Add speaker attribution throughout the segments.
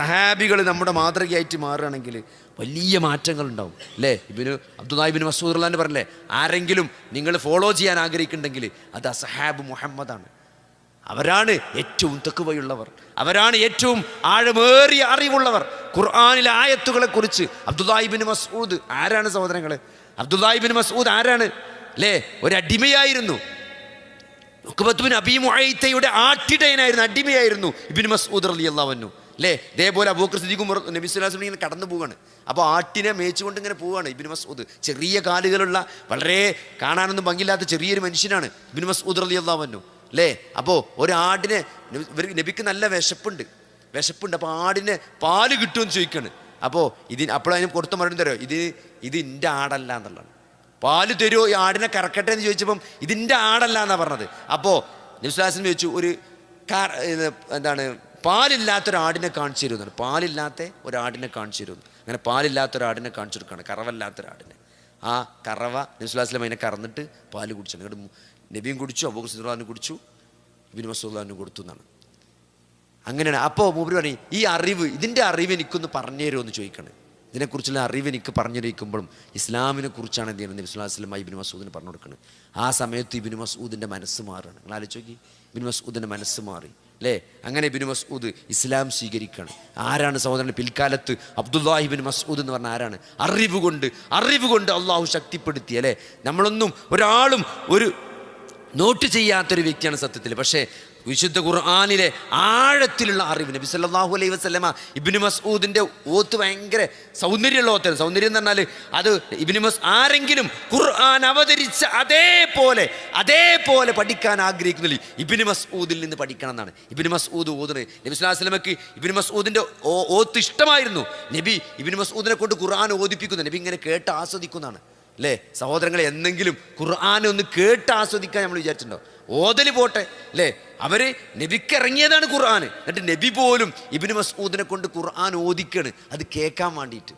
Speaker 1: സഹാബികൾ നമ്മുടെ മാതൃകയായിട്ട് മാറുകയാണെങ്കിൽ വലിയ മാറ്റങ്ങൾ ഉണ്ടാവും അല്ലേ? അബ്ദുല്ലാഹി ഇബ്നു മസ്ഊദ് റളിയല്ലാഹു അൻഹു പറഞ്ഞില്ലേ, ആരെങ്കിലും നിങ്ങൾ ഫോളോ ചെയ്യാൻ ആഗ്രഹിക്കുന്നുണ്ടെങ്കിൽ അത് അസ്ഹാബ് മുഹമ്മദാണ്. അവരാണ് ഏറ്റവും തഖ്വയുള്ളവർ, അവരാണ് ഏറ്റവും ആഴമേറിയ അറിവുള്ളവർ. ഖുർആനിലെ ആയത്തുകളെക്കുറിച്ച് അബ്ദുല്ലാഹി ഇബ്നു മസ്ഊദ് ആരാണ് സഹോദരങ്ങളെ? അബ്ദുല്ലാഹി ഇബ്നു മസ്ഊദ് ആരാണ് അല്ലേ? ഒരു അടിമയായിരുന്നു. ഉഖബത്ത് ബിൻ അബീ മുഅയ്തയുടെ ആട്ടിടയനായിരുന്നു, അടിമയായിരുന്നു ഇബ്നു മസ്ഊദ് റളിയല്ലാഹു അൻഹു അല്ലേ? ഇതേപോലെ അബൂബക്കർ സിദ്ദീഖും നബി സ്വല്ലല്ലാഹു അലൈഹി വസല്ലം ഇങ്ങനെ കടന്നു പോവുകയാണ്. അപ്പോൾ ആട്ടിനെ മേച്ചുകൊണ്ട് ഇങ്ങനെ പോവുകയാണ് ഇബ്നു മസ്ഊദ്. ചെറിയ കാലുകളുള്ള വളരെ കാണാനൊന്നും ഭംഗിയില്ലാത്ത ചെറിയൊരു മനുഷ്യനാണ് ഇബ്നു മസ്ഊദ് റളിയല്ലാഹു അൻഹു അല്ലേ? അപ്പോൾ ഒരാടിനെ നബിക്ക് നല്ല വിശപ്പുണ്ട്. അപ്പോൾ ആടിനെ പാല് കിട്ടുമെന്ന് ചോദിക്കുകയാണ്. അപ്പോൾ അപ്പോഴതിന് കൊടുത്ത മറുപടി തരുമോ? ഇത് എൻ്റെ ആടല്ല എന്നുള്ളതാണ്. പാല് തരുമോ ഈ ആടിനെ കറക്കട്ടെ എന്ന് ചോദിച്ചപ്പം ഇതിൻ്റെ ആടല്ല എന്നാണ് പറഞ്ഞത്. അപ്പോൾ നബി സ്വല്ലല്ലാഹു അലൈഹി വസല്ലം ചോദിച്ചു, പാലില്ലാത്തൊരാടിനെ കാണിച്ചു തരുമെന്നാണ്. പാലില്ലാത്ത ഒരാടിനെ കാണിച്ചു തരുമെന്ന്. അങ്ങനെ പാലില്ലാത്തൊരാടിനെ കാണിച്ചു കൊടുക്കുകയാണ്, കറവല്ലാത്തൊരാടിനെ. ആ കറവ നബി സ്വല്ലല്ലാഹു അലൈഹി വസല്ലം അതിനെ കറന്നിട്ട് പാല് കുടിച്ചു. എന്നിട്ട് നബിയും കുടിച്ചു, അബൂബക്കർ സിദ്ദീഖ് റളിയല്ലാഹു അൻഹു കുടിച്ചു, ഇബ്നു മസ്ഊദ് റളിയല്ലാഹു അൻഹു കൊടുത്തു എന്നാണ്. അങ്ങനെയാണ്. അപ്പോൾ മൂപ്പര് പറഞ്ഞു, ഈ അറിവ്, ഇതിൻ്റെ അറിവ് എനിക്കൊന്ന് പറഞ്ഞു തരുമോ എന്ന് ചോദിക്കണം. ഇതിനെക്കുറിച്ചുള്ള അറിവ് എനിക്ക് പറഞ്ഞിരിക്കുമ്പോഴും ഇസ്ലാമിനെ കുറിച്ചാണ് എന്ത് ചെയ്യുന്നത് നബി സ്വല്ലല്ലാഹു അലൈഹി വസല്ലം ഇബ്നു മസ്ഊദിന് പറഞ്ഞു കൊടുക്കുന്നത്. ആ സമയത്ത് ഇബ്നു മസ്ഊദിൻ്റെ മനസ്സ് മാറുകയാണ്. നിങ്ങൾ ആലോചിച്ച് നോക്കി, ഇബ്നു മസ്ഊദിൻ്റെ മനസ്സ് മാറി അല്ലേ? അങ്ങനെ ഇബ്നു മസ്ഊദ് ഇസ്ലാം സ്വീകരിക്കുകയാണ്. ആരാണ് സഹോദരൻ? പിൽക്കാലത്ത് അബ്ദുല്ലാഹി ഇബ്നു മസ്ഊദ് എന്ന് പറഞ്ഞ ആരാണ്? അറിവ് കൊണ്ട് അള്ളാഹു ശക്തിപ്പെടുത്തി അല്ലേ? നമ്മളൊന്നും ഒരാളും ഒരു നോട്ട് ചെയ്യാത്തൊരു വ്യക്തിയാണ് സത്യത്തിൽ. പക്ഷേ വിശുദ്ധ ഖുർആനിലെ ആഴത്തിലുള്ള അറിവ് നബി സല്ലല്ലാഹു അലൈഹി വസല്ലമ ഇബ്നു മസ്ഊദിൻ്റെ ഓത്ത് ഭയങ്കര സൗന്ദര്യമുള്ള ഓത്താണ്. സൗന്ദര്യം എന്ന് പറഞ്ഞാൽ അത് ആരെങ്കിലും ഖുർആൻ അവതരിച്ച അതേപോലെ പഠിക്കാൻ ആഗ്രഹിക്കുന്നില്ല, ഇബ്നു മസ്ഊദിൽ നിന്ന് പഠിക്കണം എന്നാണ് ഇബ്നു മസ്ഊദ് ഓതുന്നത്. നബി സ്വല്ലല്ലാഹു അലൈഹി വസല്ലമക്ക് ഇബ്നു മസ്ഊദിൻ്റെ ഓത്ത് ഇഷ്ടമായിരുന്നു. നബി ഇബ്നു മസ്ഊദിനെ കൊണ്ട് ഖുർആൻ ഓതിപ്പിക്കുന്നു. നബി ഇങ്ങനെ കേട്ട് ആസ്വദിക്കുന്നതാണ് അല്ലേ? സഹോദരങ്ങളെ, എന്തെങ്കിലും ഖുർആൻ ഒന്ന് കേട്ട് ആസ്വദിക്കാൻ നമ്മൾ വിചാരിച്ചിട്ടുണ്ടോ? ഓതല് പോട്ടെ അല്ലേ? അവർ നബിക്ക് ഇറങ്ങിയതാണ് ഖുർആൻ. എന്നിട്ട് നബി പോലും ഇബ്നു മസ്ഊദിനെ കൊണ്ട് ഖുർആൻ ഓദിക്കാണ്, അത് കേൾക്കാൻ വേണ്ടിയിട്ട്.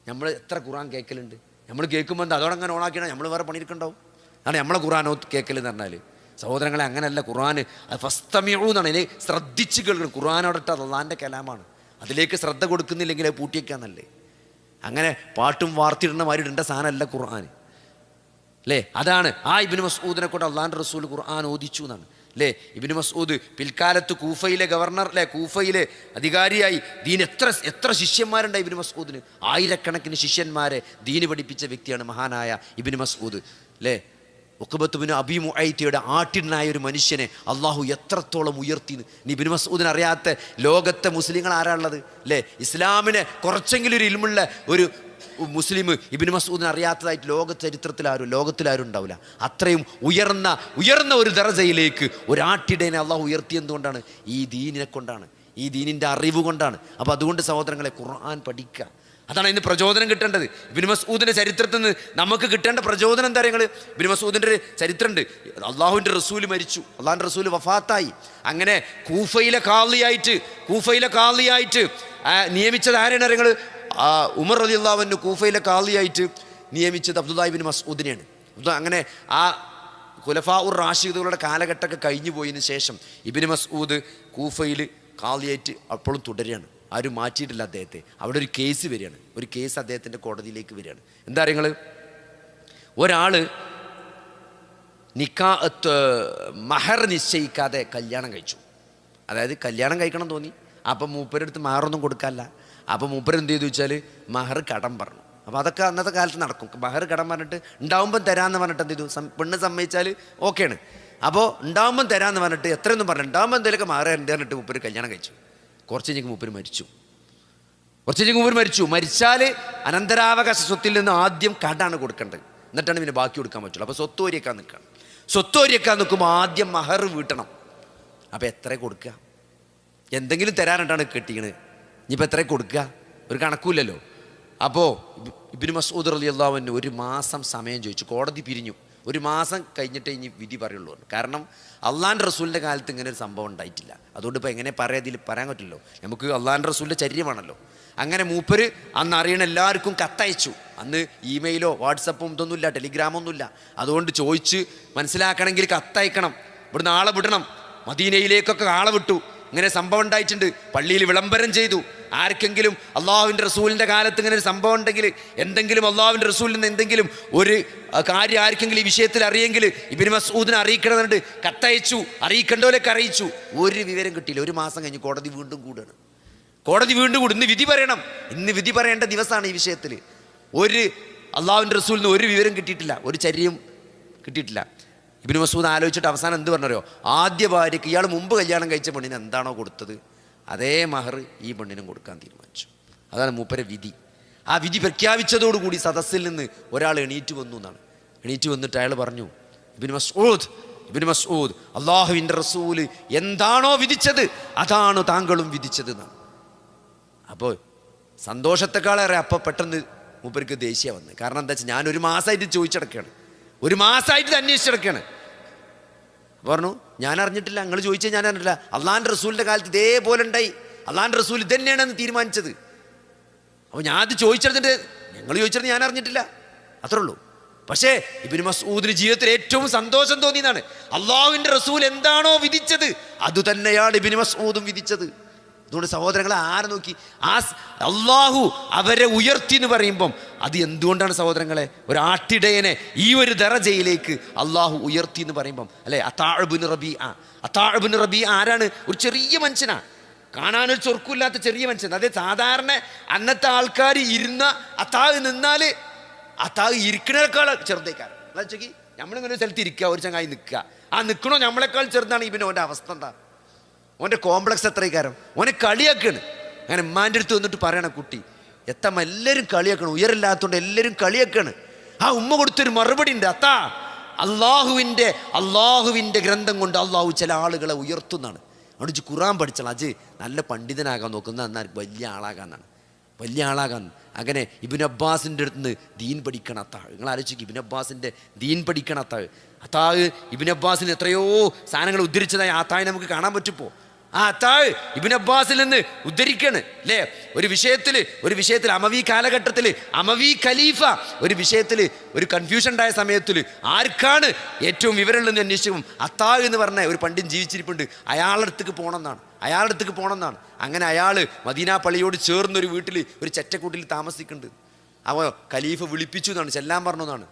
Speaker 1: നമ്മൾ എത്ര ഖുർആൻ കേൾക്കലുണ്ട്? നമ്മൾ കേൾക്കുമ്പോൾ എന്താ അതോടങ്ങനെ ഓണാക്കിയാണ് നമ്മൾ വേറെ പണിയെടുക്കണ്ടാവും. അതാണ് നമ്മളെ ഖുർആൻ കേൾക്കലെന്ന് പറഞ്ഞാൽ. സഹോദരങ്ങളെ, അങ്ങനെയല്ല. ഖുർആൻ അത് ഫസ്തമിഉ എന്നാണ്. ഇതിനെ ശ്രദ്ധിച്ച് കേൾക്കണം. ഖുർആനോടൊട്ട് അള്ളാൻ്റെ കലാമാണ്. അതിലേക്ക് ശ്രദ്ധ കൊടുക്കുന്നില്ലെങ്കിൽ അത് പൂട്ടിയേക്കാന്നല്ലേ. അങ്ങനെ പാട്ടും വാർത്തിടുന്ന മാതിരി ഇടേണ്ട സാധനമല്ല ഖുർആൻ അല്ലേ? അതാണ് ആ ഇബ്നു മസ്ഊദിനെ കൊണ്ട് അള്ളാൻ്റെ റസൂൽ ഖുർആൻ ഓദിച്ചു എന്നാണ് അല്ലേ? ഇബ്നു മസ്ഊദ് പിൽക്കാലത്ത് കൂഫയിലെ ഗവർണർ അല്ലേ, കൂഫയിലെ അധികാരിയായി. എത്ര ശിഷ്യന്മാരുണ്ടായി ഇബ്നു മസ്ഊദിന്? ആയിരക്കണക്കിന് ശിഷ്യന്മാരെ ദീന് പഠിപ്പിച്ച വ്യക്തിയാണ് മഹാനായ ഇബ്നു മസ്ഊദ് അല്ലേ? ഉഖബത്ത് ബിൻ അബീ മുഅയ്തയുടെ ആട്ടിടനായ ഒരു മനുഷ്യനെ അള്ളാഹു എത്രത്തോളം ഉയർത്തി. ഇബ്നു മസ്ഊദിനെ അറിയാത്ത ലോകത്തെ മുസ്ലിങ്ങൾ ആരാളുള്ളത് അല്ലേ? ഇസ്ലാമിനെ കുറച്ചെങ്കിലും ഒരു ഇൽമുള്ള ഒരു മുസ്ലിം ഇബ്നു മസ്ഊദിനെ അറിയാത്തതായിട്ട് ലോകത്തിലാരും ഉണ്ടാവില്ല. അത്രയും ഉയർന്ന ഒരു ദറജയിലേക്ക് ഒരാട്ടിടേനെ അള്ളാഹു ഉയർത്തിയെന്തുകൊണ്ടാണ്? ഈ ദീനിനെ കൊണ്ടാണ്, ഈ ദീനിൻ്റെ അറിവ് കൊണ്ടാണ്. അപ്പോൾ അതുകൊണ്ട് സഹോദരങ്ങളെ, ഖുർആൻ പഠിക്കുക. അതാണ് ഇന്ന് പ്രചോദനം കിട്ടേണ്ടത്. ഇബ്നു മസ്ഊദിൻ്റെ ചരിത്രത്തിൽ നിന്ന് നമുക്ക് കിട്ടേണ്ട പ്രചോദനം എന്താ? ഇബ്നു മസ്ഊദിൻ്റെ ഒരു ചരിത്രമുണ്ട്. അള്ളാഹുവിൻ്റെ റസൂൽ മരിച്ചു, അള്ളാഹുവിൻ്റെ റസൂൽ വഫാത്തായി. അങ്ങനെ കൂഫയിലെ ഖാളിയായിട്ട് നിയമിച്ചത് ആരാണ് അറിയങ്ങൾ? ഉമർ റളിയല്ലാഹു അൻഹു കൂഫയിലെ ഖാളിയായിട്ട് നിയമിച്ചത് അബ്ദുല്ലാഹി ഇബ്നു മസ്ഊദിനെയാണ്. അങ്ങനെ ആ ഖുലഫാഉർ റാഷിദുകളുടെ കാലഘട്ടമൊക്കെ കഴിഞ്ഞു പോയതിനു ശേഷം ഇബ്നു മസ്ഊദ് കൂഫയിൽ ഖാളിയായിട്ട് അപ്പോഴും തുടരുകയാണ്. ആരും മാറ്റിയിട്ടില്ല അദ്ദേഹത്തെ. അവിടെ ഒരു കേസ് വരികയാണ്. ഒരു കേസ് അദ്ദേഹത്തിൻ്റെ കോടതിയിലേക്ക് വരികയാണ്. എന്താ അറിയങ്ങൾ? ഒരാൾ മഹർ നിശ്ചയിക്കാതെ കല്യാണം കഴിച്ചു. അതായത് കല്യാണം കഴിക്കണം തോന്നി. അപ്പം മൂപ്പരെടുത്ത് മഹറൊന്നും കൊടുക്കാനില്ല. അപ്പം മൂപ്പരെന്ത് ചെയ്തു വെച്ചാൽ മഹർ കടം പറഞ്ഞു. അപ്പോൾ അതൊക്കെ അന്നത്തെ കാലത്ത് നടക്കും. മഹർ കടം പറഞ്ഞിട്ട് ഉണ്ടാവുമ്പം തരാമെന്ന് പറഞ്ഞിട്ട് എന്ത് ചെയ്തു? പെണ്ണ് സമ്മതിച്ചാൽ ഓക്കെയാണ്. അപ്പോൾ ഉണ്ടാവുമ്പം തരാമെന്ന് പറഞ്ഞിട്ട് എത്രയൊന്നും പറഞ്ഞു, ഉണ്ടാവുമ്പോൾ എന്തെങ്കിലുമൊക്കെ മഹർ എൻ്റെ പറഞ്ഞിട്ട് മൂപ്പര് കല്യാണം കഴിച്ചു. കുറച്ച് കഴിഞ്ഞ് മൂപ്പര് മരിച്ചു. മരിച്ചാൽ അനന്തരാവകാശ സ്വത്തിൽ നിന്ന് ആദ്യം കടാണ് കൊടുക്കേണ്ടത്, എന്നിട്ടാണ് പിന്നെ ബാക്കി കൊടുക്കാൻ പറ്റുള്ളൂ. അപ്പോൾ സ്വത്ത് വരിയേക്കാൻ നിൽക്കുമ്പോൾ ആദ്യം മഹർ വീട്ടണം. അപ്പോൾ എത്ര കൊടുക്കുക? എന്തെങ്കിലും തരാനായിട്ടാണ് കെട്ടിക്കണത്. ഇനിയിപ്പോൾ എത്ര കൊടുക്കുക? ഒരു കണക്കുമില്ലല്ലോ. അപ്പോൾ ഇബ്നു മസ്ഊദ് റളിയല്ലാഹു അൻഹു ഒരു മാസം സമയം ചോദിച്ചു. കോടതി പിരിഞ്ഞു. ഒരു മാസം കഴിഞ്ഞിട്ടേ ഇനി വിധി പറയുള്ളൂ. കാരണം അള്ളാൻ്റെ റസൂലിൻ്റെ കാലത്ത് ഇങ്ങനെ ഒരു സംഭവം ഉണ്ടായിട്ടില്ല. അതുകൊണ്ട് ഇപ്പോൾ എങ്ങനെ പറയാൻ പറ്റില്ലല്ലോ. നമുക്ക് അള്ളാൻ്റെ റസൂലിൻ്റെ ചര്യമാണല്ലോ. അങ്ങനെ മൂപ്പര് അന്ന് അറിയണ എല്ലാവർക്കും കത്തയച്ചു. അന്ന് ഇമെയിലോ വാട്സപ്പും ഇതൊന്നുമില്ല, ടെലിഗ്രാമൊന്നുമില്ല. അതുകൊണ്ട് ചോദിച്ച് മനസ്സിലാക്കണമെങ്കിൽ കത്തയക്കണം. ഇവിടുന്ന് ആളെ വിടണം. മദീനയിലേക്കൊക്കെ ആളെ വിട്ടു. ഇങ്ങനെ സംഭവം ഉണ്ടായിട്ടുണ്ട്, പള്ളിയിൽ വിളംബരം ചെയ്തു. ആർക്കെങ്കിലും അള്ളാഹുവിൻ്റെ റസൂലിൻ്റെ കാലത്ത് ഇങ്ങനെ ഒരു സംഭവം ഉണ്ടെങ്കിൽ, എന്തെങ്കിലും അള്ളാഹുവിൻ്റെ റസൂലിൽ നിന്ന് എന്തെങ്കിലും ഒരു കാര്യം ആർക്കെങ്കിലും ഈ വിഷയത്തിൽ അറിയെങ്കിൽ ഇബ്നു മസ്ഊദിനെ അറിയിക്കണമെന്നുണ്ട്. കത്തയച്ചു, അറിയിക്കേണ്ടവരൊക്കെ അറിയിച്ചു. ഒരു വിവരം കിട്ടിയില്ല. ഒരു മാസം കഴിഞ്ഞ് കോടതി വീണ്ടും കൂടുകയാണ്. കോടതി വീണ്ടും കൂടും. ഇന്ന് വിധി പറയണം. ഇന്ന് വിധി പറയേണ്ട ദിവസമാണ് ഈ വിഷയത്തിൽ. ഒരു അള്ളാഹുവിൻ്റെ റസൂലിൽ നിന്ന് ഒരു വിവരം കിട്ടിയിട്ടില്ല, ഒരു ചര്യയും കിട്ടിയിട്ടില്ല. ഇബ്നു മസ്ഊദ് ആലോചിച്ചിട്ട് അവസാനം എന്ത് പറഞ്ഞറിയോ? ആദ്യ ഭാര്യയ്ക്ക് ഇയാൾ മുമ്പ് കല്യാണം കഴിച്ച പെണ്ണിന് എന്താണോ കൊടുത്തത് അതേ മഹർ ഈ പെണ്ണിനും കൊടുക്കാൻ തീരുമാനിച്ചു. അതാണ് മൂപ്പരെ വിധി. ആ വിധി പ്രഖ്യാപിച്ചതോടുകൂടി സദസ്സിൽ നിന്ന് ഒരാൾ എണീറ്റ് വന്നു എന്നാണ്. എണീറ്റ് വന്നിട്ട് അയാൾ പറഞ്ഞു, ഇബ്നു മസ്ഊദ്, അള്ളാഹുവിൻ്റെ റസൂല് എന്താണോ വിധിച്ചത് അതാണ് താങ്കളും വിധിച്ചത് എന്നാണ്. അപ്പോൾ സന്തോഷത്തെക്കാളേറെ അപ്പോൾ പെട്ടെന്ന് മൂപ്പർക്ക് ദേഷ്യം വന്ന്. കാരണം എന്താ വെച്ചാൽ, ഞാൻ ഒരു മാസമായിട്ട് ചോദിച്ചടക്കുകയാണ്, ഒരു മാസമായിട്ട് അന്വേഷിച്ചടക്കുകയാണ്. പറഞ്ഞു, ഞാൻ അറിഞ്ഞിട്ടില്ല, നിങ്ങൾ ചോദിച്ചാൽ ഞാൻ അറിഞ്ഞിട്ടില്ല. അള്ളാഹിൻ്റെ റസൂലിൻ്റെ കാലത്ത് ഇതേപോലെ ഉണ്ടായി, അള്ളാഹിൻ്റെ റസൂൽ ഇതന്നെയാണെന്ന് തീരുമാനിച്ചത്. അപ്പോൾ ഞാൻ അത് ചോദിച്ചെടുത്തിട്ട് ഞങ്ങൾ ചോദിച്ചിട്ട് ഞാൻ അറിഞ്ഞിട്ടില്ല, അത്രേ ഉള്ളൂ. പക്ഷേ ഇബ്നു മസ്ഊദിന് ജീവിതത്തിൽ ഏറ്റവും സന്തോഷം തോന്നിയതാണ്, അള്ളാഹുവിൻ്റെ റസൂൽ എന്താണോ വിധിച്ചത് അതുതന്നെയാണ് ഇബ്നു മസ്ഊദും വിധിച്ചത്. അതുകൊണ്ട് സഹോദരങ്ങളെ, ആരെ നോക്കി അള്ളാഹു അവരെ ഉയർത്തി എന്ന് പറയുമ്പം അത് എന്തുകൊണ്ടാണ് സഹോദരങ്ങളെ? ഒരു ആട്ടിടയനെ ഈ ഒരു ദറജയിലേക്ക് അള്ളാഹു ഉയർത്തി എന്ന് പറയുമ്പം അല്ലേ? അതാ ഇബ്നു റബീഅ ആരാണ്? ഒരു ചെറിയ മനുഷ്യനാണ്, കാണാനൊരു ചൊർക്കില്ലാത്ത ചെറിയ മനുഷ്യൻ. അതായത് സാധാരണ അന്നത്തെ ആൾക്കാർ ഇരുന്ന അത്താഴ് നിന്നാൽ അത്താഴ് ഇരിക്കണേക്കാൾ ചെറുതേക്കാരം. എന്താ വെച്ചെങ്കിൽ നമ്മളിങ്ങനെ സ്ഥലത്ത് ഇരിക്കുക, ഒരു ചങ്ങായി നിൽക്കുക, ആ നിൽക്കണോ നമ്മളെക്കാൾ ചെറുതാണ്. ഇവന് ഓൻ്റെ അവസ്ഥ എന്താ? ഓൻ്റെ കോംപ്ലക്സ് എത്രയ്ക്കാരം? ഓനെ കളിയാക്കാണ്. അങ്ങനെ ഉമ്മാൻ്റെ അടുത്ത് വന്നിട്ട് പറയണ, കുട്ടി എത്തമ്മ എല്ലാവരും കളിയാക്കണം, ഉയരല്ലാത്തതുകൊണ്ട് എല്ലാവരും കളിയാക്കാണ്. ആ ഉമ്മ കൊടുത്തൊരു മറുപടി ഉണ്ട്, അത്താ അള്ളാഹുവിൻ്റെ ഗ്രന്ഥം കൊണ്ട് അള്ളാഹു ചില ആളുകളെ ഉയർത്തുന്നതാണ്. അവിടെ ഖുർആൻ പഠിച്ചാൽ അത് നല്ല പണ്ഡിതനാകാൻ നോക്കുന്ന, എന്നാൽ വലിയ ആളാകാന്നാണ്, വലിയ ആളാകാൻ. അങ്ങനെ ഇബ്നു അബ്ബാസിൻ്റെ അടുത്ത് നിന്ന് ദീൻ പഠിക്കണം അത്താഴ്. നിങ്ങൾ ആലോചിക്കും, ഇബ്നു അബ്ബാസിൻ്റെ ദീൻ പഠിക്കണം അത്താഴ്. അത്താഴ് ഇബ്നു അബ്ബാസിന് എത്രയോ സാധനങ്ങൾ ഉദ്ധരിച്ചതായി ആ അത്താഴ് നമുക്ക് കാണാൻ പറ്റുമ്പോൾ. ആ അത്താഴ് ഇബ്നു അബ്ബാസിൽ നിന്ന് ഉദ്ധരിക്കാണ് അല്ലേ? ഒരു വിഷയത്തിൽ അമവി കാലഘട്ടത്തിൽ അമവി ഖലീഫ ഒരു വിഷയത്തിൽ ഒരു കൺഫ്യൂഷൻ ഉണ്ടായ സമയത്തിൽ ആർക്കാണ് ഏറ്റവും വിവരമുള്ളതെന്ന് അന്വേഷിക്കും. അത്താഴ് എന്ന് പറഞ്ഞ ഒരു പണ്ഡിതൻ ജീവിച്ചിരിപ്പുണ്ട്, അയാളുടെ അടുത്തേക്ക് പോകണമെന്നാണ്. അങ്ങനെ അയാൾ മദീന പള്ളിയോട് ചേർന്നൊരു വീട്ടിൽ ഒരു ചെറ്റക്കൂട്ടിൽ താമസിക്കുന്നുണ്ട്. അവ ഖലീഫ വിളിപ്പിച്ചു എന്നാണ്, ചെല്ലാൻ പറഞ്ഞു എന്നാണ്.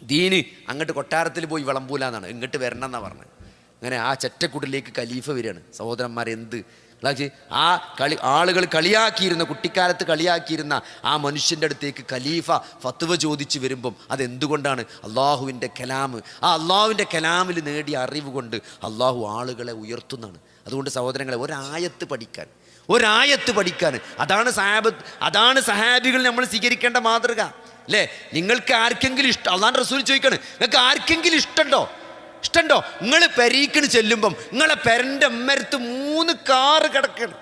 Speaker 1: ദീന് അങ്ങോട്ട് കൊട്ടാരത്തിൽ പോയി വിളമ്പൂലെന്നാണ്, ഇങ്ങോട്ട് വരണം എന്നാണ് പറഞ്ഞത്. അങ്ങനെ ആ ചെറ്റക്കൂട്ടിലേക്ക് ഖലീഫ വരികയാണ്. സഹോദരന്മാർ, എന്ത് ആ ആളുകൾ കളിയാക്കിയിരുന്ന, കുട്ടിക്കാലത്ത് കളിയാക്കിയിരുന്ന ആ മനുഷ്യൻ്റെ അടുത്തേക്ക് ഖലീഫ ഫത്വ ചോദിച്ച് വരുമ്പം അതെന്തുകൊണ്ടാണ്? അള്ളാഹുവിൻ്റെ കലാം, ആ അള്ളാഹുവിൻ്റെ കലാമിൽ നേടിയ അറിവ് കൊണ്ട് അള്ളാഹു ആളുകളെ ഉയർത്തുന്നതാണ്. അതുകൊണ്ട് സഹോദരങ്ങളെ, ഒരായത്ത് പഠിക്കാൻ അതാണ് സഹാബികൾ നമ്മൾ സ്വീകരിക്കേണ്ട മാതൃക അല്ലേ? നിങ്ങൾക്ക് ആർക്കെങ്കിലും ഇഷ്ടം, അള്ളാഹുവിൻ്റെ റസൂൽ ചോദിക്കാണ്, നിങ്ങൾക്ക് ആർക്കെങ്കിലും ഇഷ്ടമുണ്ടോ? നിങ്ങൾ പെരീക്കിന് ചെല്ലുമ്പം നിങ്ങളെ പെരൻ്റെ അമ്മരത്ത് 3 കാറ് കിടക്കണം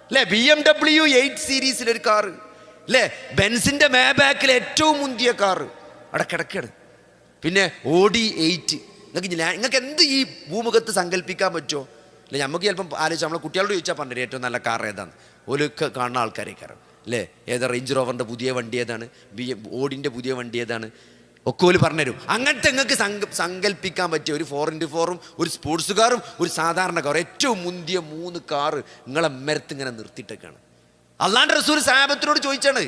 Speaker 1: അല്ലേ? BMW 8 സീരീസിലൊരു കാറ് അല്ലേ? ബെൻസിൻ്റെ മേബാക്കിൽ ഏറ്റവും മുന്തിയ കാറ് അവിടെ കിടക്കുകയാണ്. പിന്നെ Audi 8. നിങ്ങൾക്ക് എന്ത് ഈ ഭൂമുഖത്ത് സങ്കല്പിക്കാൻ പറ്റുമോ? അല്ലെ, നമുക്ക് ചിലപ്പം ആലോചിച്ചാൽ നമ്മളെ കുട്ടികളോട് ചോദിച്ചാൽ പറഞ്ഞു ഏറ്റവും നല്ല കാർ ഏതാണ്? ഓലൊക്കെ കാണുന്ന ആൾക്കാരേക്കാരം അല്ലേ? ഏതാ റേഞ്ച് റോവറിൻ്റെ പുതിയ വണ്ടി ഏതാണ്? ഓഡിൻ്റെ പുതിയ വണ്ടി ഏതാണ്? ഒക്കെ ഓല് പറഞ്ഞുതരും. അങ്ങനത്തെ നിങ്ങൾക്ക് സങ്കല്പിക്കാൻ പറ്റിയ ഒരു 4x4ഉം ഒരു സ്പോർട്സ് കാറും ഒരു സാധാരണ കാറും ഏറ്റവും മുന്തിയ 3 കാറ് നിങ്ങളെ മരത്ത് ഇങ്ങനെ നിർത്തിയിട്ടൊക്കെയാണ്. അള്ളാഹുവിൻ്റെ റസൂൽ സഹാബത്തിനോട് ചോദിച്ചാണ്,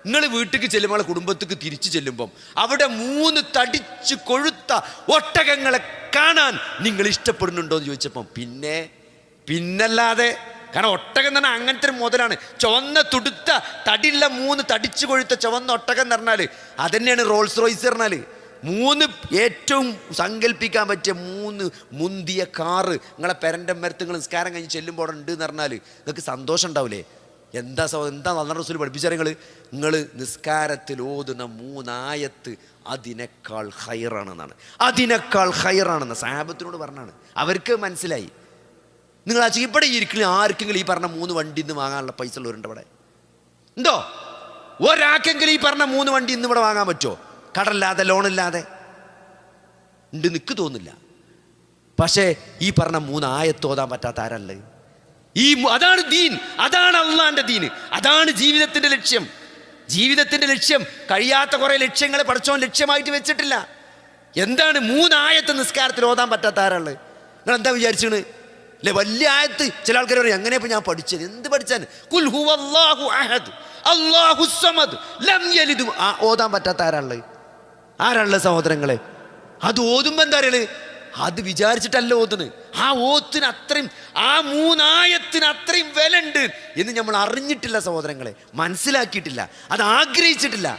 Speaker 1: നിങ്ങൾ വീട്ടിലേക്ക് ചെല്ലുമ്പോൾ കുടുംബത്തേക്ക് തിരിച്ചു ചെല്ലുമ്പം അവിടെ 3 തടിച്ച് കൊഴുത്ത ഒട്ടകങ്ങളെ കാണാൻ നിങ്ങൾ ഇഷ്ടപ്പെടുന്നുണ്ടോ എന്ന് ചോദിച്ചപ്പം പിന്നല്ലാതെ. കാരണം ഒട്ടകം എന്ന് പറഞ്ഞാൽ അങ്ങനത്തെ ഒരു മുതലാണ്. ചുവന്ന തുടുത്ത തടിയുള്ള 3 തടിച്ചു കൊഴുത്ത ചുവന്ന ഒട്ടകം എന്ന് പറഞ്ഞാൽ അതന്നെയാണ് റോൾസ് റോയ്സ് പറഞ്ഞാൽ. 3 ഏറ്റവും സങ്കല്പിക്കാൻ പറ്റിയ 3 മുന്തിയ കാറ് നിങ്ങളെ പെരൻ്റെ മരത്ത് നിങ്ങൾ നിസ്കാരം കഴിഞ്ഞ് ചെല്ലുമ്പോൾ അവിടെ ഉണ്ട് എന്ന് പറഞ്ഞാൽ നിങ്ങൾക്ക് സന്തോഷം ഉണ്ടാവില്ലേ? എന്താ അല്ലാഹുവിൻ്റെ റസൂൽ പഠിപ്പിച്ചാൽ നിങ്ങൾ നിസ്കാരത്തിൽ ഓതുന്ന 3 ആയത്ത് അതിനേക്കാൾ ഹൈറാണെന്ന് സഹാബത്തിനോട് പറഞ്ഞാണ്. അവർക്ക് മനസ്സിലായി. നിങ്ങൾ ആ ഇവിടെ ഇരിക്കുന്ന ആർക്കെങ്കിലും ഈ പറഞ്ഞ 3 വണ്ടി ഇന്ന് വാങ്ങാനുള്ള പൈസ ഉള്ളവരുണ്ട് ഇവിടെ? ഉണ്ടോ? ഒരാൾക്കെങ്കിലും ഈ പറഞ്ഞ 3 വണ്ടി ഇന്ന് ഇവിടെ വാങ്ങാൻ പറ്റുമോ? കടമില്ലാതെ, ലോണില്ലാതെ ഉണ്ട്? നിക്ക് തോന്നില്ല. പക്ഷേ ഈ പറഞ്ഞ 3 ആയത്ത് ഓതാൻ പറ്റാത്ത ആരല്ലേ? അതാണ് ദീൻ, അതാണ് അള്ളാന്റെ ദീന്, അതാണ് ജീവിതത്തിന്റെ ലക്ഷ്യം. ജീവിതത്തിന്റെ ലക്ഷ്യം കഴിയാത്ത കുറെ ലക്ഷ്യങ്ങളെ പഠിച്ചോൻ ലക്ഷ്യമായിട്ട് വെച്ചിട്ടില്ല. എന്താണ് 3 ആയത്ത് നിസ്കാരത്തിൽ ഓതാൻ പറ്റാത്ത ആരാള്? നിങ്ങൾ എന്താ വിചാരിച്ചത്? അല്ലെ? വലിയ ആയത്ത് ചില ആൾക്കാർ പറയും എങ്ങനെ ഇപ്പൊ ഞാൻ പഠിച്ചത്? എന്ത് പഠിച്ചാൽ? ഖുൽ ഹുവല്ലാഹു അഹദ് അല്ലാഹുസ് സമദ് ലം യലിദ്. ഓതാൻ പറ്റാത്ത ആരാളുള്ളത് സഹോദരങ്ങളെ? അത് ഓതുമ്പോ എന്താ പറയല്? അത് വിചാരിച്ചിട്ടല്ല ഓതുന്നത്. ആ ഓത്തിന് അത്രയും, ആ 3 ആയത്തിന് അത്രയും വില ഉണ്ട് എന്ന് നമ്മൾ അറിഞ്ഞിട്ടില്ല സഹോദരങ്ങളെ, മനസ്സിലാക്കിയിട്ടില്ല, അത് ആഗ്രഹിച്ചിട്ടില്ല.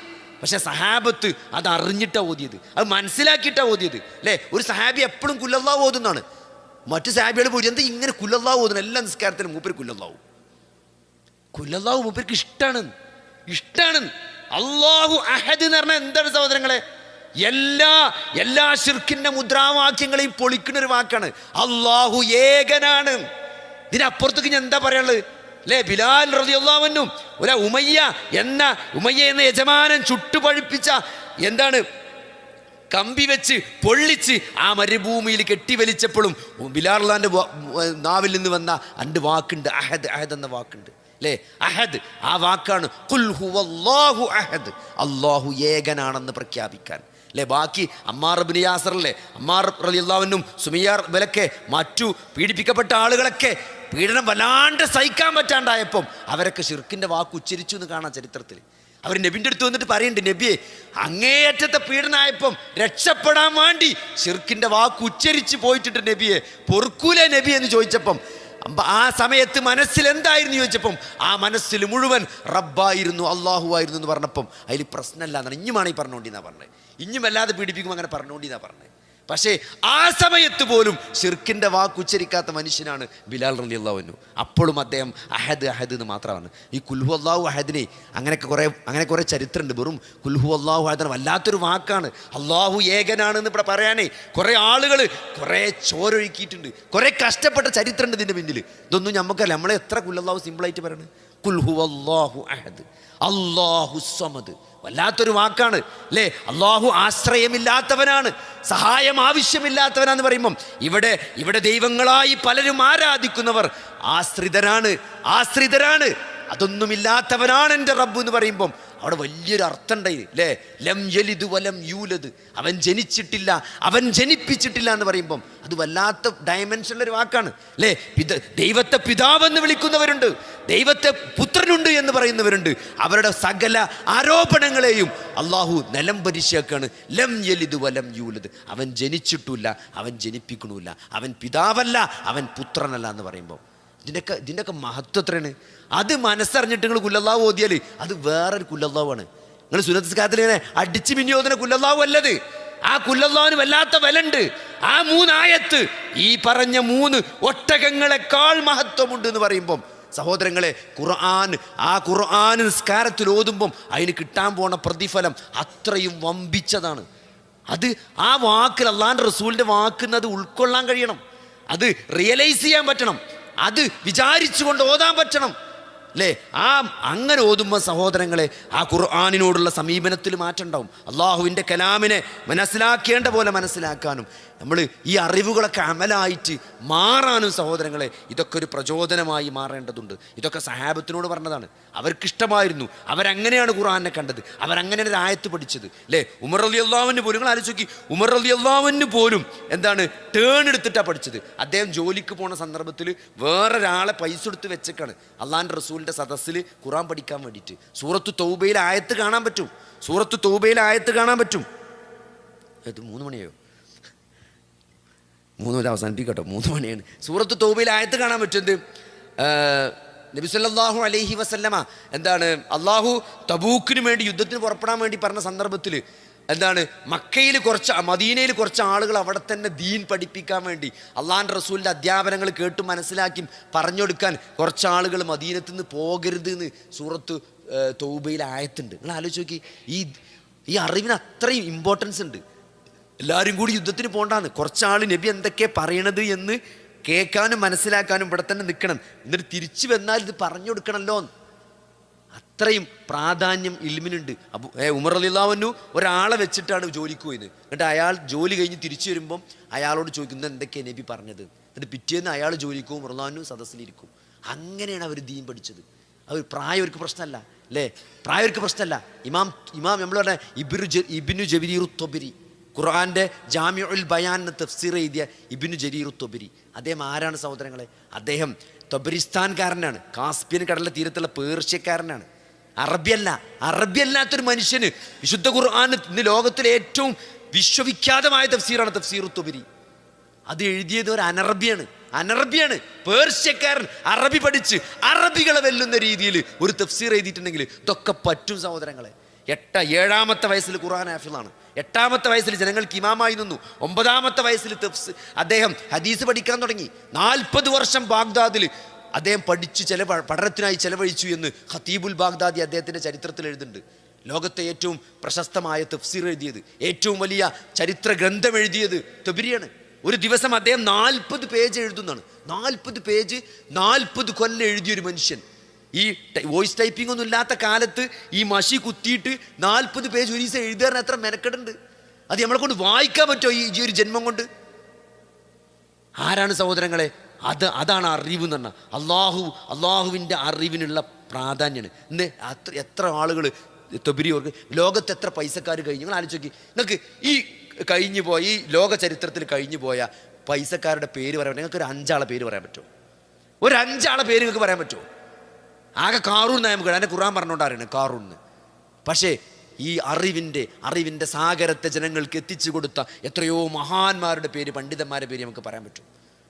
Speaker 1: പക്ഷെ സഹാബത്ത് അത് അറിഞ്ഞിട്ടാ ഓതിയത്, അത് മനസ്സിലാക്കിയിട്ടാ ഓതിയത്, അല്ലേ? ഒരു സഹാബി എപ്പോഴും കുല്ലല്ലാഹു ഓതുന്നതാണ്. മറ്റു സഹാബികൾ പോയി എന്താ ഇങ്ങനെ കുല്ലല്ലാഹു ഓതുന്നത്? എല്ലാ നിസ്കാരത്തിലും മൂപ്പര് കുല്ലല്ലാഹു മൂപ്പർക്ക് ഇഷ്ടാണ്. അല്ലാഹു അഹദ് എന്ന് പറഞ്ഞാൽ എന്താണ് സഹോദരങ്ങളെ? എല്ലാ ശിർക്കിന്റെ മുദ്രാവാക്യങ്ങളെയും പൊളിക്കുന്ന ഒരു വാക്കാണ്. അല്ലാഹു ഏകനാണ്. ഇതിനപ്പുറത്തേക്ക് ഞാൻ എന്താ പറയാനുള്ളത്? അല്ലേ? ബിലാൽ റളിയല്ലാഹു അൻഹു ഉമയ്യ എന്ന യജമാനൻ ചുട്ടുപഴുപ്പിച്ച എന്താണ് കമ്പി വെച്ച് പൊള്ളിച്ച് ആ മരുഭൂമിയിൽ കെട്ടിവലിച്ചപ്പോഴും ബിലാൽ റളിയല്ലാഹുവിന്റെ നാവിൽ നിന്ന് വന്ന 2 വാക്കുണ്ട്, അഹദ് എന്ന വാക്കുണ്ട്, അല്ലേ? അഹദ്, ആ വാക്കാണ് ഖുൽ ഹുവല്ലാഹു അഹദ്, അല്ലാഹു ഏകനാണെന്ന് പ്രഖ്യാപിക്കാൻ, അല്ലേ? ബാക്കി അമ്മാർ ഇബ്നു യാസറല്ലേ, അമ്മാർ റളിയല്ലാഹു അൻഹും സുമയ്യ ഇവരൊക്കെ മറ്റു പീഡിപ്പിക്കപ്പെട്ട ആളുകളൊക്കെ പീഡനം വല്ലാണ്ട് സഹിക്കാൻ പറ്റാണ്ടായപ്പം അവരൊക്കെ ശിർക്കിന്റെ വാക്ക് ഉച്ചരിച്ചു എന്ന് കാണാം ചരിത്രത്തിൽ. അവർ നബിൻ്റെ അടുത്ത് വന്നിട്ട് പറയുന്നുണ്ട്, നബിയെ അങ്ങേയറ്റത്തെ പീഡനമായപ്പം രക്ഷപ്പെടാൻ വേണ്ടി ശിർക്കിന്റെ വാക്ക് ഉച്ചരിച്ച് പോയിട്ടുണ്ട്, നബിയെ പൊറുക്കൂലേ നബി എന്ന് ചോദിച്ചപ്പം ആ സമയത്ത് മനസ്സിൽ എന്തായിരുന്നു ചോദിച്ചപ്പം ആ മനസ്സിൽ മുഴുവൻ റബ്ബായിരുന്നു, അള്ളാഹു ആയിരുന്നു എന്ന് പറഞ്ഞപ്പം അതിൽ പ്രശ്നമല്ല എന്നാണ്. ഇഞ്ഞുമാണ് ഈ പറഞ്ഞുകൊണ്ടിന്നാ പറഞ്ഞത്. ഇഞ്ഞും വല്ലാതെ പീഡിപ്പിക്കും അങ്ങനെ പറഞ്ഞുകൊണ്ടിന്നാ പറഞ്ഞത്. പക്ഷേ ആ സമയത്ത് പോലും ശിർക്കിന്റെ വാക്ക് ഉച്ചരിക്കാത്ത മനുഷ്യനാണ് ബിലാൽ റളിയല്ലാഹു അൻഹു. അപ്പോഴും അദ്ദേഹം അഹദ് എന്ന് മാത്രമാണ്. ഈ കുൽ ഹുവല്ലാഹു അഹദിനെ അങ്ങനെ കുറെ ചരിത്രമുണ്ട്. വെറും കുൽ ഹുവല്ലാഹു അഹദ് വല്ലാത്തൊരു വാക്കാണ്. അള്ളാഹു ഏകനാണെന്ന് ഇവിടെ പറയാനേ കുറെ ആളുകൾ കുറെ ചോരൊഴുക്കിയിട്ടുണ്ട്, കുറെ കഷ്ടപ്പെട്ട ചരിത്രമുണ്ട് ഇതിൻ്റെ പിന്നിൽ. ഇതൊന്നും നമുക്കല്ല. നമ്മളെ എത്ര കുല്ലല്ലാഹു സിമ്പിളായിട്ട് പറയണത്? കുൽ ഹുവല്ലാഹു അഹദ് അല്ലാഹുസ് സമദ്. വല്ലാത്തൊരു വാക്കാണ്, അല്ലേ? അള്ളാഹു ആശ്രയമില്ലാത്തവനാണ്, സഹായം ആവശ്യമില്ലാത്തവനാന്ന് പറയുമ്പം ഇവിടെ ദൈവങ്ങളായി പലരും ആരാധിക്കുന്നവർ ആശ്രിതരാണ്, അതൊന്നുമില്ലാത്തവനാണ് എൻ്റെ റബ്ബ് എന്ന് പറയുമ്പം അവിടെ വലിയൊരു അർത്ഥം ഉണ്ടായി, അല്ലേ? ലം യലിദ് വലം യൂലദ്, അവൻ ജനിച്ചിട്ടില്ല, അവൻ ജനിപ്പിച്ചിട്ടില്ല എന്ന് പറയുമ്പം അത് വല്ലാത്ത ഡയമെൻഷനുള്ളൊരു വാക്കാണ്, അല്ലേ? ദൈവത്തെ പിതാവെന്ന് വിളിക്കുന്നവരുണ്ട്, ദൈവത്തെ പുത്രനുണ്ട് എന്ന് പറയുന്നവരുണ്ട്. അവരുടെ സകല ആരോപണങ്ങളെയും അള്ളാഹു നിലം പരിശാക്കാണ്. ലം യലിദ് വലം യൂലദ്, അവൻ ജനിച്ചിട്ടില്ല, അവൻ ജനിപ്പിക്കണമില്ല, അവൻ പിതാവല്ല, അവൻ പുത്രനല്ല എന്ന് പറയുമ്പോൾ ഇതിൻ്റെയൊക്കെ മഹത്വം എത്രയാണ്? അത് മനസ്സറിഞ്ഞിട്ട് നിങ്ങൾ കുല്ലല്ലാഹു ഓതിയാൽ അത് വേറൊരു കുല്ലല്ലാഹു ആണ്. നിങ്ങൾ സുന്നത്ത് നിസ്കാരത്തിൽ ഇങ്ങനെ അടിച്ചു മിന്നി ഓതുന്ന കുല്ലല്ലാഹു അല്ലത്. ആ കുല്ലല്ലാഹുവിന് വല്ലാത്ത വിലണ്ട്. ആ 3 ആയത്ത് ഈ പറഞ്ഞ 3 ഒട്ടകങ്ങളെക്കാൾ മഹത്വമുണ്ട് എന്ന് പറയുമ്പം സഹോദരങ്ങളെ, ഖുർആൻ നിസ്കാരത്തിൽ ഓതുമ്പം അതിന് കിട്ടാൻ പോണ പ്രതിഫലം അത്രയും വമ്പിച്ചതാണ്. അത് ആ വാക്കിൽ അള്ളാഹുവിൻ്റെ റസൂലിൻ്റെ വാക്കുന്നത് ഉൾക്കൊള്ളാൻ കഴിയണം, അത് റിയലൈസ് ചെയ്യാൻ പറ്റണം, അത് വിചാരിച്ചുകൊണ്ട് ഓതാൻ പറ്റണം, അല്ലേ? അങ്ങനെ ഓതുമ്പോൾ സഹോദരങ്ങളെ ആ ഖുർആനിനോടുള്ള സമീപനത്തിൽ മാറ്റം ഉണ്ടാവും. അള്ളാഹുവിൻ്റെ കലാമിനെ മനസ്സിലാക്കേണ്ട പോലെ മനസ്സിലാക്കാനും നമ്മൾ ഈ അറിവുകളൊക്കെ അമലായിട്ട് മാറാനും സഹോദരങ്ങളെ ഇതൊക്കെ ഒരു പ്രചോദനമായി മാറേണ്ടതുണ്ട്. ഇതൊക്കെ സഹാബത്തിനോട് പറഞ്ഞതാണ്. അവർക്കിഷ്ടമായിരുന്നു, അവരങ്ങനെയാണ് ഖുർആനെ കണ്ടത്, അവരങ്ങനെയാണ് ഒരു ആയത്ത് പഠിച്ചത്, അല്ലേ? ഉമർ റളിയല്ലാഹുവിന് പോലും നിങ്ങൾ ആലോചിച്ച് നോക്കി, ഉമർ റളിയല്ലാഹുവിന് പോലും എന്താണ് ടേൺ എടുത്തിട്ടാണ് പഠിച്ചത്. അദ്ദേഹം ജോലിക്ക് പോണ സന്ദർഭത്തിൽ വേറൊരാളെ പൈസ എടുത്ത് വെച്ചേക്കാണ് അള്ളാഹിൻ്റെ റസൂലിൻ്റെ സദസ്സിൽ ഖുർആൻ പഠിക്കാൻ വേണ്ടിയിട്ട്. സൂറത്ത് തൗബയിലെ ആയത്ത് കാണാൻ പറ്റും, അത് 3 മണിയോ 3 വരെ അവസാനിപ്പിക്കട്ടോ, 3 മണിയാണ്. സൂറത്ത് തൗബയിലെ ആയത്ത് കാണാൻ പറ്റും. എന്ത്? നബി സല്ലല്ലാഹു അലൈഹി വസല്ലമ എന്താണ് അള്ളാഹു തബൂക്കിന് വേണ്ടി യുദ്ധത്തിന് പുറപ്പെടാൻ വേണ്ടി പറഞ്ഞ സന്ദർഭത്തിൽ എന്താണ് മദീനയിൽ കുറച്ച് ആളുകൾ അവിടെ തന്നെ ദീൻ പഠിപ്പിക്കാൻ വേണ്ടി അള്ളാഹിൻ്റെ റസൂലിൻ്റെ അധ്യാപനങ്ങൾ കേട്ട് മനസ്സിലാക്കി പറഞ്ഞു കൊടുക്കാൻ കുറച്ച് ആളുകൾ മദീനത്ത് നിന്ന് പോകരുത് എന്ന് സൂറത്ത് തൗബയിൽ ആയത്തുണ്ട്. നിങ്ങൾ ആലോചിച്ച് നോക്കി, ഈ അറിവിന് അത്രയും ഇമ്പോർട്ടൻസ് ഉണ്ട്. എല്ലാവരും കൂടി യുദ്ധത്തിന് പോകണ്ടാന്ന്, കുറച്ചാൾ നബി എന്തൊക്കെ പറയണത് എന്ന് കേൾക്കാനും മനസ്സിലാക്കാനും ഇവിടെ തന്നെ നിൽക്കണം, എന്നിട്ട് തിരിച്ചു വന്നാൽ ഇത് പറഞ്ഞു കൊടുക്കണമല്ലോ. അത്രയും പ്രാധാന്യം ഇൽമിനുണ്ട്. ഉമർ റളിയല്ലാഹു അൻഹു ഒരാളെ വെച്ചിട്ടാണ് ജോലിക്ക് പോയത്. എന്നിട്ട് അയാൾ ജോലി കഴിഞ്ഞ് തിരിച്ചു വരുമ്പം അയാളോട് ചോദിക്കുന്നത് എന്തൊക്കെയാണ് നബി പറഞ്ഞത്. എന്നിട്ട് പിറ്റേന്ന് അയാൾ ജോലിക്ക് പോകും, റളിയല്ലാഹു അൻഹു സദസ്സിലിരിക്കും. അങ്ങനെയാണ് അവർ ദീൻ പഠിച്ചത്. അവർ പ്രായം അവർക്ക് പ്രശ്നമല്ല, അല്ലേ? പ്രായം അവർക്ക് പ്രശ്നമല്ല. ഇമാം നമ്മൾ പറഞ്ഞ ഇബ്നു ജരീർ ത്വബരി ഖുർആൻ്റെ ജാമിഉൽ ബയാൻ എന്ന തഫ്സീർ എഴുതിയ ഇബ്നു ജരീർ തൊബരി, അദ്ദേഹം ആരാണ് സഹോദരങ്ങളെ? അദ്ദേഹം തൊബരിസ്ഥാൻകാരനാണ്, കാസ്പിയൻ കടലിലെ തീരത്തുള്ള പേർഷ്യക്കാരനാണ്. അറബിയല്ലാത്തൊരു മനുഷ്യന് വിശുദ്ധ ഖുർആൻ ഇന്ന് ലോകത്തിലെ ഏറ്റവും വിശ്വവിഖ്യാതമായ തഫ്സീറാണ് തഫ്സീർ തൊബരി. അത് എഴുതിയത് ഒരു അനറബിയാണ്, പേർഷ്യക്കാരൻ. അറബി പഠിച്ച് അറബികളെ വെല്ലുന്ന രീതിയിൽ ഒരു തഫ്സീർ എഴുതിയിട്ടുണ്ടെങ്കിൽ ഇതൊക്കെ പറ്റും സഹോദരങ്ങളെ. 7-ാമത്തെ വയസ്സിൽ ഖുർആൻ ഹാഫിളാണ്, 8-ാമത്തെ വയസ്സിൽ ജനങ്ങൾക്ക് ഇമാമായി നിന്നു, 9-ാമത്തെ വയസ്സിൽ അദ്ദേഹം ഹദീസ് പഠിക്കാൻ തുടങ്ങി. 40 വർഷം ബാഗ്ദാദിൽ അദ്ദേഹം പഠിച്ച് പഠനത്തിനായി ചെലവഴിച്ചു എന്ന് ഖതീബുൽ ബാഗ്ദാദി അദ്ദേഹത്തിൻ്റെ ചരിത്രത്തിൽ എഴുതുന്നുണ്ട്. ലോകത്തെ ഏറ്റവും പ്രശസ്തമായ തഫ്സീർ എഴുതിയത്, ഏറ്റവും വലിയ ചരിത്ര ഗ്രന്ഥം എഴുതിയത് തൊബരിയാണ്. ഒരു ദിവസം അദ്ദേഹം 40 പേജ് എഴുതുന്നതാണ്. 40 പേജ് 40 കൊല്ലം എഴുതിയൊരു മനുഷ്യൻ. ഈ വോയിസ് ടൈപ്പിംഗ് ഒന്നും ഇല്ലാത്ത കാലത്ത് ഈ മഷി കുത്തിയിട്ട് 40 പേജ് ഒരു ദിവസം എഴുതാൻ എത്ര മെനക്കെടുണ്ട്. അത് നമ്മളെ കൊണ്ട് വായിക്കാൻ പറ്റുമോ ഈ ഒരു ജന്മം കൊണ്ട്? ആരാണ് സഹോദരങ്ങളെ? അതാണ് അറിവ് എന്ന് പറഞ്ഞാൽ. അള്ളാഹുവിൻ്റെ അറിവിനുള്ള പ്രാധാന്യമാണ്. ഇന്ന് എത്ര ആളുകൾ തൊബരി ഓർക്ക് ലോകത്ത് എത്ര പൈസക്കാർ കഴിഞ്ഞു. നിങ്ങൾ ആലോചിച്ച് നോക്കി. നിങ്ങൾക്ക് ഈ കഴിഞ്ഞു പോയ ഈ ലോക ചരിത്രത്തിൽ കഴിഞ്ഞു പോയ പൈസക്കാരുടെ പേര് പറയാൻ പറ്റും? നിങ്ങൾക്ക് ഒരു 5 ആളെ പേര് പറയാൻ പറ്റുമോ? ഒരു 5 ആളെ പേര് നിങ്ങൾക്ക് പറയാൻ പറ്റുമോ? ആകെ കാറൂൺ നമുക്ക് അതിനെ ഖുർആൻ പറഞ്ഞുകൊണ്ടാണ് കാറൂന്ന്. പക്ഷേ ഈ അറിവിൻ്റെ സാഗരത്തെ ജനങ്ങൾക്ക് എത്തിച്ചു കൊടുത്ത എത്രയോ മഹാന്മാരുടെ പേര്, പണ്ഡിതന്മാരുടെ പേര് നമുക്ക് പറയാൻ പറ്റും.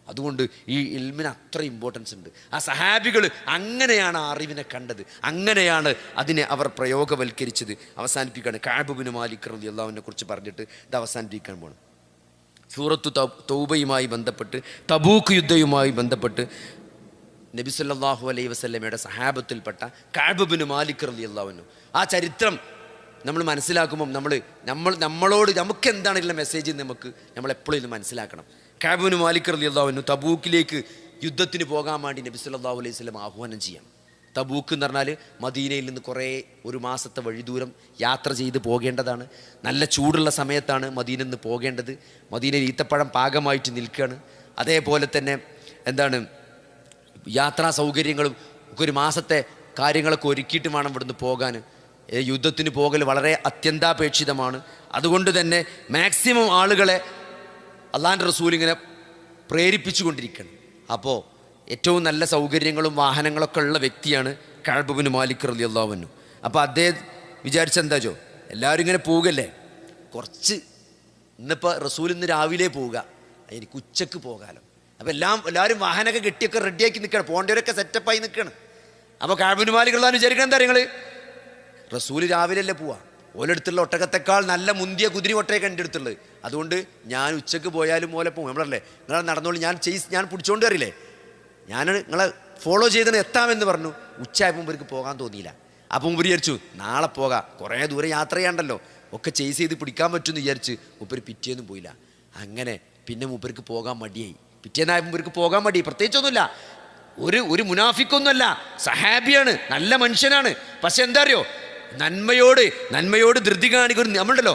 Speaker 1: അതുകൊണ്ട് ഈ ഇൽമിന് അത്ര ഇമ്പോർട്ടൻസ് ഉണ്ട്. ആ സഹാബികൾ അങ്ങനെയാണ് ആ അറിവിനെ കണ്ടത്, അങ്ങനെയാണ് അതിനെ അവർ പ്രയോഗവൽക്കരിച്ചത്. അവസാനിപ്പിക്കുകയാണ്. കഅബ് ഇബ്നു മാലിക് റളിയല്ലാഹുവിനെ കുറിച്ച് പറഞ്ഞിട്ട് ഇത് അവസാനിപ്പിക്കാൻ പോകണം. സൂറത്തു തൗബയുമായി ബന്ധപ്പെട്ട്, തബൂക്ക് യുദ്ധവുമായി ബന്ധപ്പെട്ട് നബി സല്ലല്ലാഹു അലൈഹി വസല്ലമയുടെ സഹാബത്തിൽപ്പെട്ട കഅബ് ഇബ്നു മാലിക് റളിയല്ലാഹു അൻഹു, ആ ചരിത്രം നമ്മൾ മനസ്സിലാക്കുമ്പം നമ്മളോട് നമുക്ക് എന്താണെങ്കിലും മെസ്സേജ് നമ്മൾ എപ്പോഴും ഇത് മനസ്സിലാക്കണം. കഅബ് ഇബ്നു മാലിക് റളിയല്ലാഹു അൻഹു തബൂക്കിലേക്ക് യുദ്ധത്തിന് പോകാൻ വേണ്ടി നബി സല്ലല്ലാഹു അലൈഹി വസല്ലം ആഹ്വാനം ചെയ്യാം. തബൂക്ക് എന്ന് പറഞ്ഞാൽ മദീനയിൽ നിന്ന് ഒരു മാസത്തെ വഴി ദൂരം യാത്ര ചെയ്ത് പോകേണ്ടതാണ്. നല്ല ചൂടുള്ള സമയത്താണ് മദീനയിൽ നിന്ന് പോകേണ്ടത്. മദീനയിൽ ഈത്തപ്പഴം പാകമായിട്ട് നിൽക്കുകയാണ്. അതേപോലെ തന്നെ യാത്രാ സൗകര്യങ്ങളും ഒക്കെ ഒരു മാസത്തെ കാര്യങ്ങളൊക്കെ ഒരുക്കിയിട്ട് വേണം ഇവിടുന്ന് പോകാൻ. യുദ്ധത്തിന് പോകൽ വളരെ അത്യന്താപേക്ഷിതമാണ്. അതുകൊണ്ട് തന്നെ മാക്സിമം ആളുകളെ അള്ളാഹുവിൻ്റെ റസൂൽ ഇങ്ങനെ പ്രേരിപ്പിച്ചു കൊണ്ടിരിക്കണം. അപ്പോൾ ഏറ്റവും നല്ല സൗകര്യങ്ങളും വാഹനങ്ങളൊക്കെ ഉള്ള വ്യക്തിയാണ് കഅബ് ഇബ്നു മാലിക് റളിയല്ലാഹു അൻഹു. അപ്പോൾ അദ്ദേഹം വിചാരിച്ചെന്താച്ചോ, എല്ലാവരും ഇങ്ങനെ പോവുകയല്ലേ, കുറച്ച് ഇന്നിപ്പോൾ റസൂൽ ഇന്ന് രാവിലെ പോവുക, എനിക്ക് ഉച്ചക്ക് പോകാമല്ലോ. അപ്പോൾ എല്ലാവരും വാഹനമൊക്കെ കെട്ടിയൊക്കെ റെഡിയാക്കി നിൽക്കണം, പോകേണ്ടവരൊക്കെ സെറ്റപ്പായി നിൽക്കണം. അപ്പോൾ കഅബ് ഇബ്നു മാലിക് റളിയല്ലാഹു അൻഹു വിചാരിക്കണം എന്താ നിങ്ങൾ, റസൂൽ രാവിലെ പോവാ, ഓലെടുത്തുള്ള ഒട്ടകത്തെക്കാൾ നല്ല മുന്തിയ കുതിരി ഒട്ടയൊക്കെ എൻ്റെ അടുത്തുള്ളത്, അതുകൊണ്ട് ഞാൻ ഉച്ചക്ക് പോയാലും ഓലെ പോകും. നമ്മളല്ലേ നിങ്ങളെ നടന്നോളൂ, ഞാൻ പിടിച്ചോണ്ട് കയറിയില്ലേ, ഞാൻ നിങ്ങളെ ഫോളോ ചെയ്തിട്ട് എത്താമെന്ന് പറഞ്ഞു. ഉച്ചയായപ്പോൾ ഇവർക്ക് പോകാൻ തോന്നിയില്ല. അപ്പം മുമ്പ് വിചാരിച്ചു നാളെ പോകാം, കുറേ ദൂരം യാത്ര ചെയ്യാണ്ടല്ലോ, ഒക്കെ ചേസ് ചെയ്ത് പിടിക്കാൻ പറ്റുമെന്ന് വിചാരിച്ച് മൂപ്പര് പിറ്റേന്നും പോയില്ല. അങ്ങനെ പിന്നെ മൂപ്പർക്ക് പോകാൻ മടിയായി. പിറ്റേന്നായപ്പോൾ മൂപ്പർക്ക് പോകാൻ മടി, പ്രത്യേകിച്ചൊന്നുമില്ല, ഒരു മുനാഫിക്കൊന്നുമല്ല, സഹാബിയാണ്, നല്ല മനുഷ്യനാണ്. പക്ഷെ എന്താ അറിയോ, നന്മയോട് ധൃതി കാണിക്കുന്ന നമ്മളുണ്ടല്ലോ,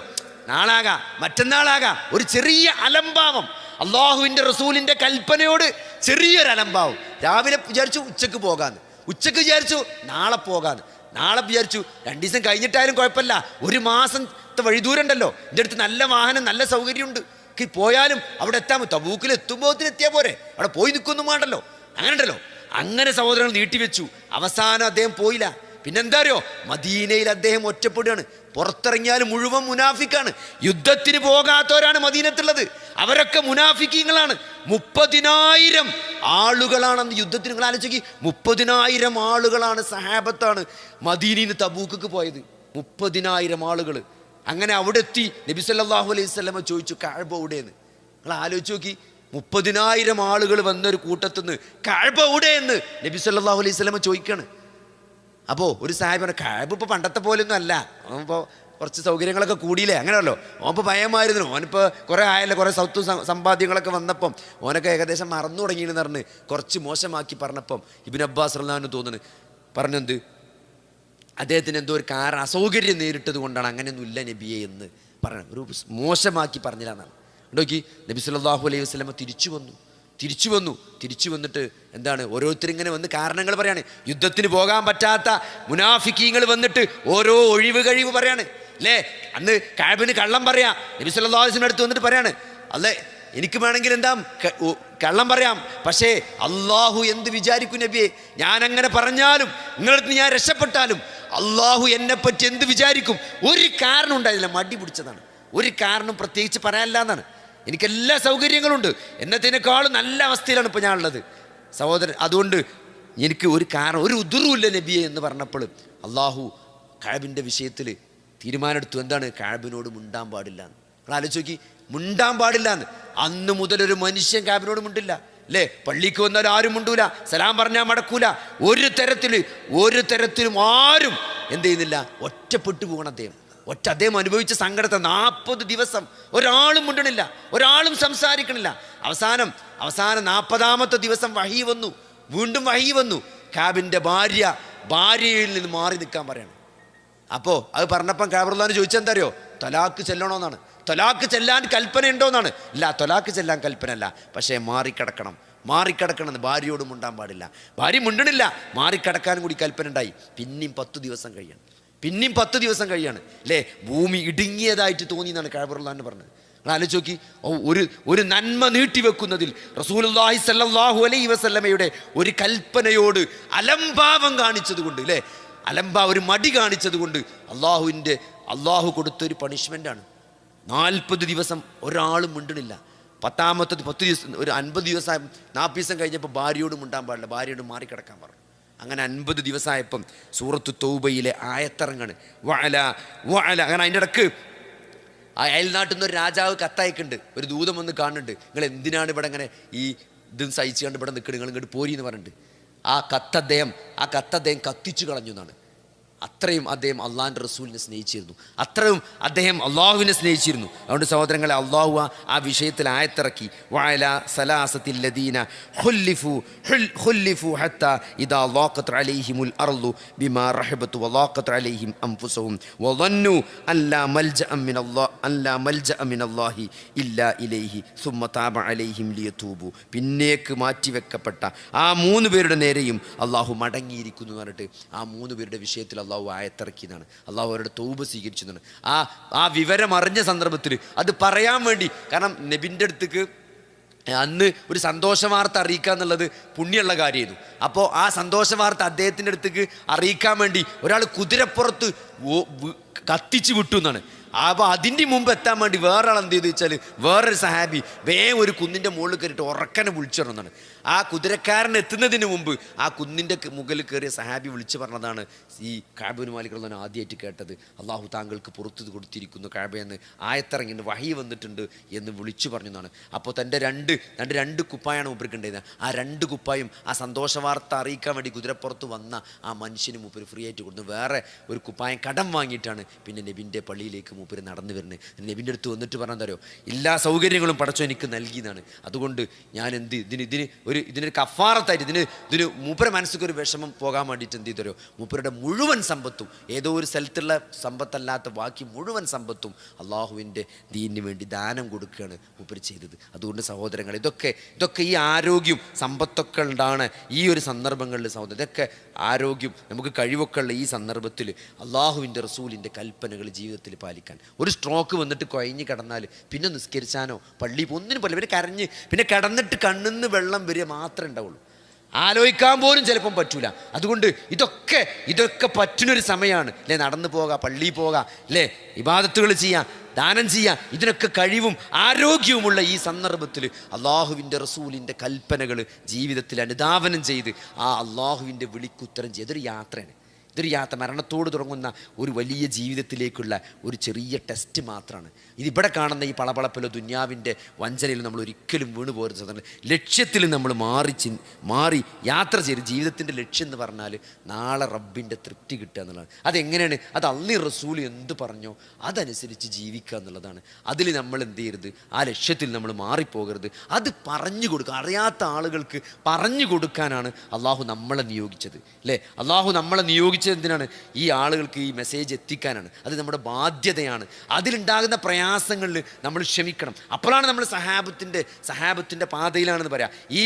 Speaker 1: നാളാകാം മറ്റന്നാളാകാം ഒരു ചെറിയ അലംഭാവം, അള്ളാഹുവിൻ്റെ റസൂലിൻ്റെ കൽപ്പനയോട് ചെറിയൊരു അലംഭാവം. രാവിലെ വിചാരിച്ചു ഉച്ചക്ക് പോകാമെന്ന്, ഉച്ചക്ക് വിചാരിച്ചു നാളെ പോകാമെന്ന്, നാളെ വിചാരിച്ചു 2 ദിവസം കഴിഞ്ഞിട്ടായാലും കുഴപ്പമില്ല, ഒരു മാസത്തെ വഴിദൂരം ഉണ്ടല്ലോ, എൻ്റെ അടുത്ത് നല്ല വാഹനം നല്ല സൗകര്യമുണ്ട്, പോയാലും അവിടെ എത്താമോ, തബൂക്കിൽ എത്തുമ്പോഴത്തിന് എത്തിയാൽ പോരെ, അവിടെ പോയി നിൽക്കൊന്നും വേണ്ടല്ലോ, അങ്ങനെ ഉണ്ടല്ലോ. അങ്ങനെ സഹോദരങ്ങൾ നീട്ടിവെച്ചു. അവസാനം അദ്ദേഹം പോയില്ല. പിന്നെന്താ അറിയോ, മദീനയിൽ അദ്ദേഹം ഒറ്റപ്പെടുകയാണ്. പുറത്തിറങ്ങിയാൽ മുഴുവൻ മുനാഫിക്കാണ്. യുദ്ധത്തിന് പോകാത്തവരാണ് മദീനത്തുള്ളത്, അവരൊക്കെ മുനാഫിക്കീങ്ങളാണ്. 30,000 ആളുകളാണ് യുദ്ധത്തിന്. നിങ്ങൾ ആലോചിക്ക്, 30,000 ആളുകളാണ്, സഹാബത്താണ് മദീനയിൽ നിന്ന് തബൂക്ക് പോയത്. 30,000 ആളുകൾ. അങ്ങനെ അവിടെ എത്തി നബി സല്ലല്ലാഹു അലൈഹി വസല്ലമ ചോദിച്ചു കഅബ എവിടെയെന്ന്. നിങ്ങൾ ആലോചിച്ച് നോക്കി, 30,000 ആളുകൾ വന്നൊരു കൂട്ടത്തുനിന്ന് കഅബ എവിടെയെന്ന് നബി സല്ലല്ലാഹു അലൈഹി വസല്ലമ ചോദിക്കാണ്. അപ്പോൾ ഒരു സാഹിബ് കഅബ ഇപ്പോൾ പണ്ടത്തെ പോലെയൊന്നും അല്ല, ഇപ്പോൾ കുറച്ച് സൗകര്യങ്ങളൊക്കെ കൂടിയില്ലേ, അങ്ങനെയല്ലോ. ഓനിപ്പോൾ ഭയമായിരുന്നു, ഓനിപ്പോൾ കുറേ ആയല്ലോ, കുറേ സമ്പാദ്യങ്ങളൊക്കെ വന്നപ്പം ഓനൊക്കെ ഏകദേശം മറന്നു തുടങ്ങിയെന്ന് പറഞ്ഞ് കുറച്ച് മോശമാക്കി പറഞ്ഞപ്പം ഇബ്നു അബ്ബാസ് റളിയല്ലാഹു അൻഹു തോന്നുന്നു പറഞ്ഞെന്ത്, അദ്ദേഹത്തിന് എന്തോ ഒരു അസൗകര്യം നേരിട്ടത് കൊണ്ടാണ് അങ്ങനെയൊന്നും ഇല്ല നബിയെ എന്ന് പറഞ്ഞു, ഒരു മോശമാക്കി പറഞ്ഞില്ല എന്നാണ്. നോക്കി നബി സല്ലല്ലാഹു അലൈഹി വസല്ലമ തിരിച്ചു വന്നിട്ട് എന്താണ്, ഓരോരുത്തരിങ്ങനെ വന്ന് കാരണങ്ങൾ പറയാണ്. യുദ്ധത്തിന് പോകാൻ പറ്റാത്ത മുനാഫിക്കീങ്ങൾ വന്നിട്ട് ഓരോ ഒഴിവ് കഴിവ് പറയാണ്. അല്ലേ? അന്ന് കഅബിന് കള്ളം പറയാ. നബി സല്ലല്ലാഹു അലൈഹി വസല്ലം അടുത്ത് വന്നിട്ട് പറയാണ്, അല്ലേ എനിക്ക് വേണമെങ്കിൽ എന്താ കള്ളം പറയാം, പക്ഷേ അള്ളാഹു എന്ത് വിചാരിക്കും നബിയെ? ഞാൻ അങ്ങനെ പറഞ്ഞാലും നിങ്ങളടുത്ത് ഞാൻ രക്ഷപ്പെട്ടാലും അള്ളാഹു എന്നെപ്പറ്റി എന്ത് വിചാരിക്കും? ഒരു കാരണം ഉണ്ടായില്ല, മടി പിടിച്ചതാണ്. ഒരു കാരണം പ്രത്യേകിച്ച് പറയാനില്ല എന്നാണ്. എനിക്കെല്ലാ സൗകര്യങ്ങളുണ്ട്, എന്നതിനേക്കാളും നല്ല അവസ്ഥയിലാണ് ഇപ്പോൾ ഞാൻ ഉള്ളത് സഹോദരൻ. അതുകൊണ്ട് എനിക്ക് ഒരു കാരണം, ഒരു ഉദുറുമില്ല നബിയെ എന്ന് പറഞ്ഞപ്പോൾ അള്ളാഹു കഅബിൻ്റെ വിഷയത്തിൽ തീരുമാനമെടുത്തു. എന്താണ്? കഅബിനോട് മുണ്ടാൻ പാടില്ല എന്ന്. നിങ്ങൾ ആലോചിച്ച് നോക്കി, മുണ്ടാൻ പാടില്ല എന്ന്. അന്ന് മുതൽ ഒരു മനുഷ്യൻ കഅബിനോട് മുണ്ടില്ല, അല്ലേ? പള്ളിക്ക് വന്നാൽ ആരും മുണ്ടൂല, സലാം പറഞ്ഞാൽ മടക്കൂല, ഒരു തരത്തിലും ആരും എന്ത് ചെയ്യുന്നില്ല, ഒറ്റപ്പെട്ടു പോകണം അദ്ദേഹം. അദ്ദേഹം അനുഭവിച്ച സങ്കടത്തെ 40 ദിവസം ഒരാളും മുണ്ടണില്ല, ഒരാളും സംസാരിക്കണില്ല. അവസാനം 40ാമത്തെ ദിവസം വഹി വന്നു, വീണ്ടും വഹി വന്നു. കഅബിൻ്റെ ഭാര്യയിൽ നിന്ന് മാറി നിൽക്കാൻ പറയണം. അപ്പോൾ അത് പറഞ്ഞപ്പം കഅബ് റളിയല്ലാഹു ചോദിച്ചെന്താ അറിയോ? തലാക്ക് ചെല്ലണമെന്നാണ്. തലാക്ക് ചെല്ലാൻ കൽപ്പന ഉണ്ടോന്നാണ്. ഇല്ല, തലാക്ക് ചെല്ലാൻ കൽപ്പന അല്ല, പക്ഷേ മാറിക്കിടക്കണം എന്ന്. ഭാര്യയോട് മുണ്ടാൻ പാടില്ല. ഭാര്യ മുണ്ടണില്ല, മാറിക്കിടക്കാനും കൂടി കൽപ്പന ഉണ്ടായി. പിന്നെയും 10 ദിവസം കഴിയാണ്, അല്ലേ? ഭൂമി ഇടുങ്ങിയതായിട്ട് തോന്നി എന്നാണ് കഅബ് റളിയല്ലാഹു പറഞ്ഞത്. നിങ്ങൾ ആലോചിച്ച് നോക്കി, ഒരു നന്മ നീട്ടിവെക്കുന്നതിൽ റസൂലുള്ളാഹി സ്വല്ലല്ലാഹു അലൈഹി വസല്ലമയുടെ ഒരു കൽപ്പനയോട് അലംഭാവം കാണിച്ചത് കൊണ്ട്, അല്ലേ? ഒരു മടി കാണിച്ചത് കൊണ്ട് അള്ളാഹു കൊടുത്തൊരു പണിഷ്മെൻ്റാണ്. 40 ദിവസം ഒരാളും മിണ്ടണില്ല. 10 ദിവസം, ഒരു 50 ദിവസം 40 ദിവസം കഴിഞ്ഞപ്പോൾ ഭാര്യയോട് മുണ്ടാൻ പാടില്ല, ഭാര്യയോട് മാറിക്കിടക്കാൻ പറഞ്ഞു. അങ്ങനെ 50 ദിവസമായപ്പം സൂറത്തു തൗബയിലെ ആയത്തിറങ്ങാണ്. അങ്ങനെ അതിൻ്റെ ഇടക്ക് അയൽനാട്ടിൽ നിന്ന് ഒരു രാജാവ് കത്തയക്കുന്നുണ്ട്, ഒരു ദൂതം വന്ന് കാണുന്നുണ്ട്. നിങ്ങൾ എന്തിനാണ് ഇവിടെ ഇങ്ങനെ ഈ ഇതും സഹിച്ചു കണ്ട് ഇവിടെ നിൽക്കണം, നിങ്ങൾ ഇങ്ങോട്ട് പോരി എന്ന് പറഞ്ഞിട്ട് ആ കത്ത് അദ്ദേഹം കത്തിച്ചു കളഞ്ഞു എന്നാണ്. അത്രയും അദ്ദേഹം അള്ളാഹിൻ്റെ റസൂലിനെ സ്നേഹിച്ചിരുന്നു, അത്രയും അദ്ദേഹം അള്ളാഹുവിനെ സ്നേഹിച്ചിരുന്നു. അതുകൊണ്ട് സഹോദരങ്ങളെ, അള്ളാഹു ആ വിഷയത്തിൽ ആയത്തിറക്കി. വഅലാ സലാസത്തിൽ ലദീന ഖുല്ലിഫു ഹത്താ ഇദാ ളാഖത് അലൈഹിമുൽ അർളു ബിമാ റഹബത് വളാഖത് അലൈഹിം അൻഫുസുഹും വദന്നു അല്ലാ മൽജഅ മിനല്ലാഹി ഇല്ലാ ഇലൈഹി സുമ്മ താബ അലൈഹിം ലിയതൂബു. പിന്നേക്ക് മാറ്റിവെക്കപ്പെട്ട ആ 3 പേരുടെ നേരെയും അള്ളാഹു മടങ്ങിയിരിക്കുന്നു എന്ന് പറഞ്ഞിട്ട് ആ 3 പേരുടെ വിഷയത്തിൽ അള്ളാഹു ആയത്തിറക്കിയതാണ്. അള്ളാഹു അവരുടെ തൗബ സ്വീകരിച്ചതാണ്. ആ വിവരം അറിഞ്ഞ സന്ദർഭത്തിൽ അത് പറയാൻ വേണ്ടി, കാരണം നബിൻ്റെ അടുത്തേക്ക് അന്ന് ഒരു സന്തോഷ വാർത്ത അറിയിക്കുക എന്നുള്ളത് പുണ്യമുള്ള കാര്യമായിരുന്നു. അപ്പോൾ ആ സന്തോഷ വാർത്ത അദ്ദേഹത്തിൻ്റെ അടുത്തേക്ക് അറിയിക്കാൻ വേണ്ടി ഒരാൾ കുതിരപ്പുറത്ത് കത്തിച്ച് വിട്ടു എന്നാണ്. അപ്പോൾ അതിൻ്റെ മുമ്പ് എത്താൻ വേണ്ടി വേറെ ആൾ എന്ത് ചെയ്തു വെച്ചാൽ, വേറൊരു സഹാബി വേഗം ഒരു കുന്നിൻ്റെ മുകളിൽ കയറിയിട്ട് ഉറക്കനെ വിളിച്ചു പറഞ്ഞതാണ്. ആ കുതിരക്കാരൻ എത്തുന്നതിന് മുമ്പ് ആ കുന്നിൻ്റെ മുകളിൽ കയറിയ സഹാബി വിളിച്ചു പറഞ്ഞതാണ് ഈ കഅബ് ബിൻ മാലിക് റളിയല്ലാഹു അൻഹു ആദ്യമായിട്ട് കേട്ടത്. അള്ളാഹു താങ്കൾക്ക് പുറത്തു കൊടുത്തിരിക്കുന്നു കഅബയെന്ന് ആയത്തിറങ്ങിയിട്ട് വഹി വന്നിട്ടുണ്ട് എന്ന് വിളിച്ചു പറഞ്ഞതാണ്. അപ്പോൾ തൻ്റെ രണ്ട് കുപ്പായാണ് മൂപ്പർക്കുണ്ടായിരുന്നത്. ആ 2 കുപ്പായും ആ സന്തോഷ വാർത്ത അറിയിക്കാൻ വേണ്ടി കുതിരപ്പുറത്ത് വന്ന ആ മനുഷ്യന് മൂപ്പർ ഫ്രീ ആയിട്ട് കൊടുത്തു. വേറെ ഒരു കുപ്പായം കടം വാങ്ങിയിട്ടാണ് പിന്നെ നബിൻ്റെ പള്ളിയിലേക്ക് മൂപ്പര് നടന്നു വരുന്നത്. നബിൻ്റെ അടുത്ത് വന്നിട്ട് പറഞ്ഞാൽ തരോ, എല്ലാ സൗകര്യങ്ങളും പടച്ചോ എനിക്ക് നൽകിയതാണ്, അതുകൊണ്ട് ഞാൻ ഇതിനൊരു കഫാറത്തായിട്ട് ഇതിന് മൂപ്പര മനസ്സിലേക്ക് ഒരു വിഷമം പോകാൻ വേണ്ടിയിട്ട് എന്ത് ചെയ്തരോ, മൂപ്പരുടെ മുഴുവൻ സമ്പത്തും, ഏതോ ഒരു സ്ഥലത്തുള്ള സമ്പത്തല്ലാത്ത ബാക്കി മുഴുവൻ സമ്പത്തും അള്ളാഹുവിൻ്റെ ദീനിന് വേണ്ടി ദാനം കൊടുക്കുകയാണ് മൂപ്പര് ചെയ്തത്. അതുകൊണ്ട് സഹോദരങ്ങൾ, ഇതൊക്കെ ഈ ആരോഗ്യം സമ്പത്തൊക്കെ ഉണ്ടാണ് ഈ ഒരു സന്ദർഭങ്ങളിൽ സഹോദരൻ, ഇതൊക്കെ ആരോഗ്യം നമുക്ക് കഴിവൊക്കെ ഉള്ള ഈ സന്ദർഭത്തിൽ അള്ളാഹുവിൻ്റെ റസൂലിൻ്റെ കൽപ്പനകൾ ജീവിതത്തിൽ പാലിക്കാൻ. ഒരു സ്ട്രോക്ക് വന്നിട്ട് കുഴഞ്ഞ് കിടന്നാൽ പിന്നെ നിസ്കരിച്ചാനോ പള്ളി ഒന്നിനും പോലെ ഇവർ കരഞ്ഞ് പിന്നെ കിടന്നിട്ട് കണ്ണിന്ന് വെള്ളം വരിക മാത്രമേ ഉണ്ടാവുള്ളൂ. ആലോചിക്കാൻ പോലും ചിലപ്പം പറ്റൂല. അതുകൊണ്ട് ഇതൊക്കെ പറ്റുന്നൊരു സമയമാണ്, അല്ലേ? നടന്നു പോകാം, പള്ളിയിൽ പോകാം, അല്ലേ? ഇബാദത്തുകൾ ചെയ്യാം, ദാനം ചെയ്യാം. ഇതിനൊക്കെ കഴിവും ആരോഗ്യവുമുള്ള ഈ സന്ദർഭത്തിൽ അള്ളാഹുവിൻ്റെ റസൂലിൻ്റെ കൽപ്പനകൾ ജീവിതത്തിൽ അനുധാവനം ചെയ്ത് ആ അള്ളാഹുവിൻ്റെ വിളിക്കുത്തരം ചെയ്ത് ഇതൊരു യാത്രയാണ്. മരണത്തോട് തുടങ്ങുന്ന ഒരു വലിയ ജീവിതത്തിലേക്കുള്ള ഒരു ചെറിയ ടെസ്റ്റ് മാത്രമാണ്. ഇതിവിടെ കാണുന്ന ഈ പളപളപ്പിലോ ദുന്യാവിൻ്റെ വഞ്ചനയിൽ നമ്മൾ ഒരിക്കലും വീണു പോരുന്നത്. ലക്ഷ്യത്തിൽ നമ്മൾ മാറി യാത്ര ചെയ്ത് ജീവിതത്തിൻ്റെ ലക്ഷ്യം എന്ന് പറഞ്ഞാൽ നാളെ റബ്ബിൻ്റെ തൃപ്തി കിട്ടുക എന്നുള്ളതാണ്. അതെങ്ങനെയാണ്? അത് അള്ളി റസൂൽ എന്ത് പറഞ്ഞോ അതനുസരിച്ച് ജീവിക്കുക എന്നുള്ളതാണ്. അതിൽ നമ്മൾ എന്ത് ചെയ്യരുത്, ആ ലക്ഷ്യത്തിൽ നമ്മൾ മാറിപ്പോകരുത്. അത് പറഞ്ഞു കൊടുക്കുക, അറിയാത്ത ആളുകൾക്ക് പറഞ്ഞു കൊടുക്കാനാണ് അള്ളാഹു നമ്മളെ നിയോഗിച്ചത്, അല്ലേ? അള്ളാഹു നമ്മളെ നിയോഗിച്ച അവതരിപ്പിച്ചത് എന്തിനാണ്? ഈ ആളുകൾക്ക് ഈ മെസ്സേജ് എത്തിക്കാനാണ്. അത് നമ്മുടെ ബാധ്യതയാണ്. അതിലുണ്ടാകുന്ന പ്രയാസങ്ങളിൽ നമ്മൾ ക്ഷമിക്കണം. അപ്പോഴാണ് നമ്മൾ സഹാബത്തിൻ്റെ പാതയിലാണെന്ന് പറയാം. ഈ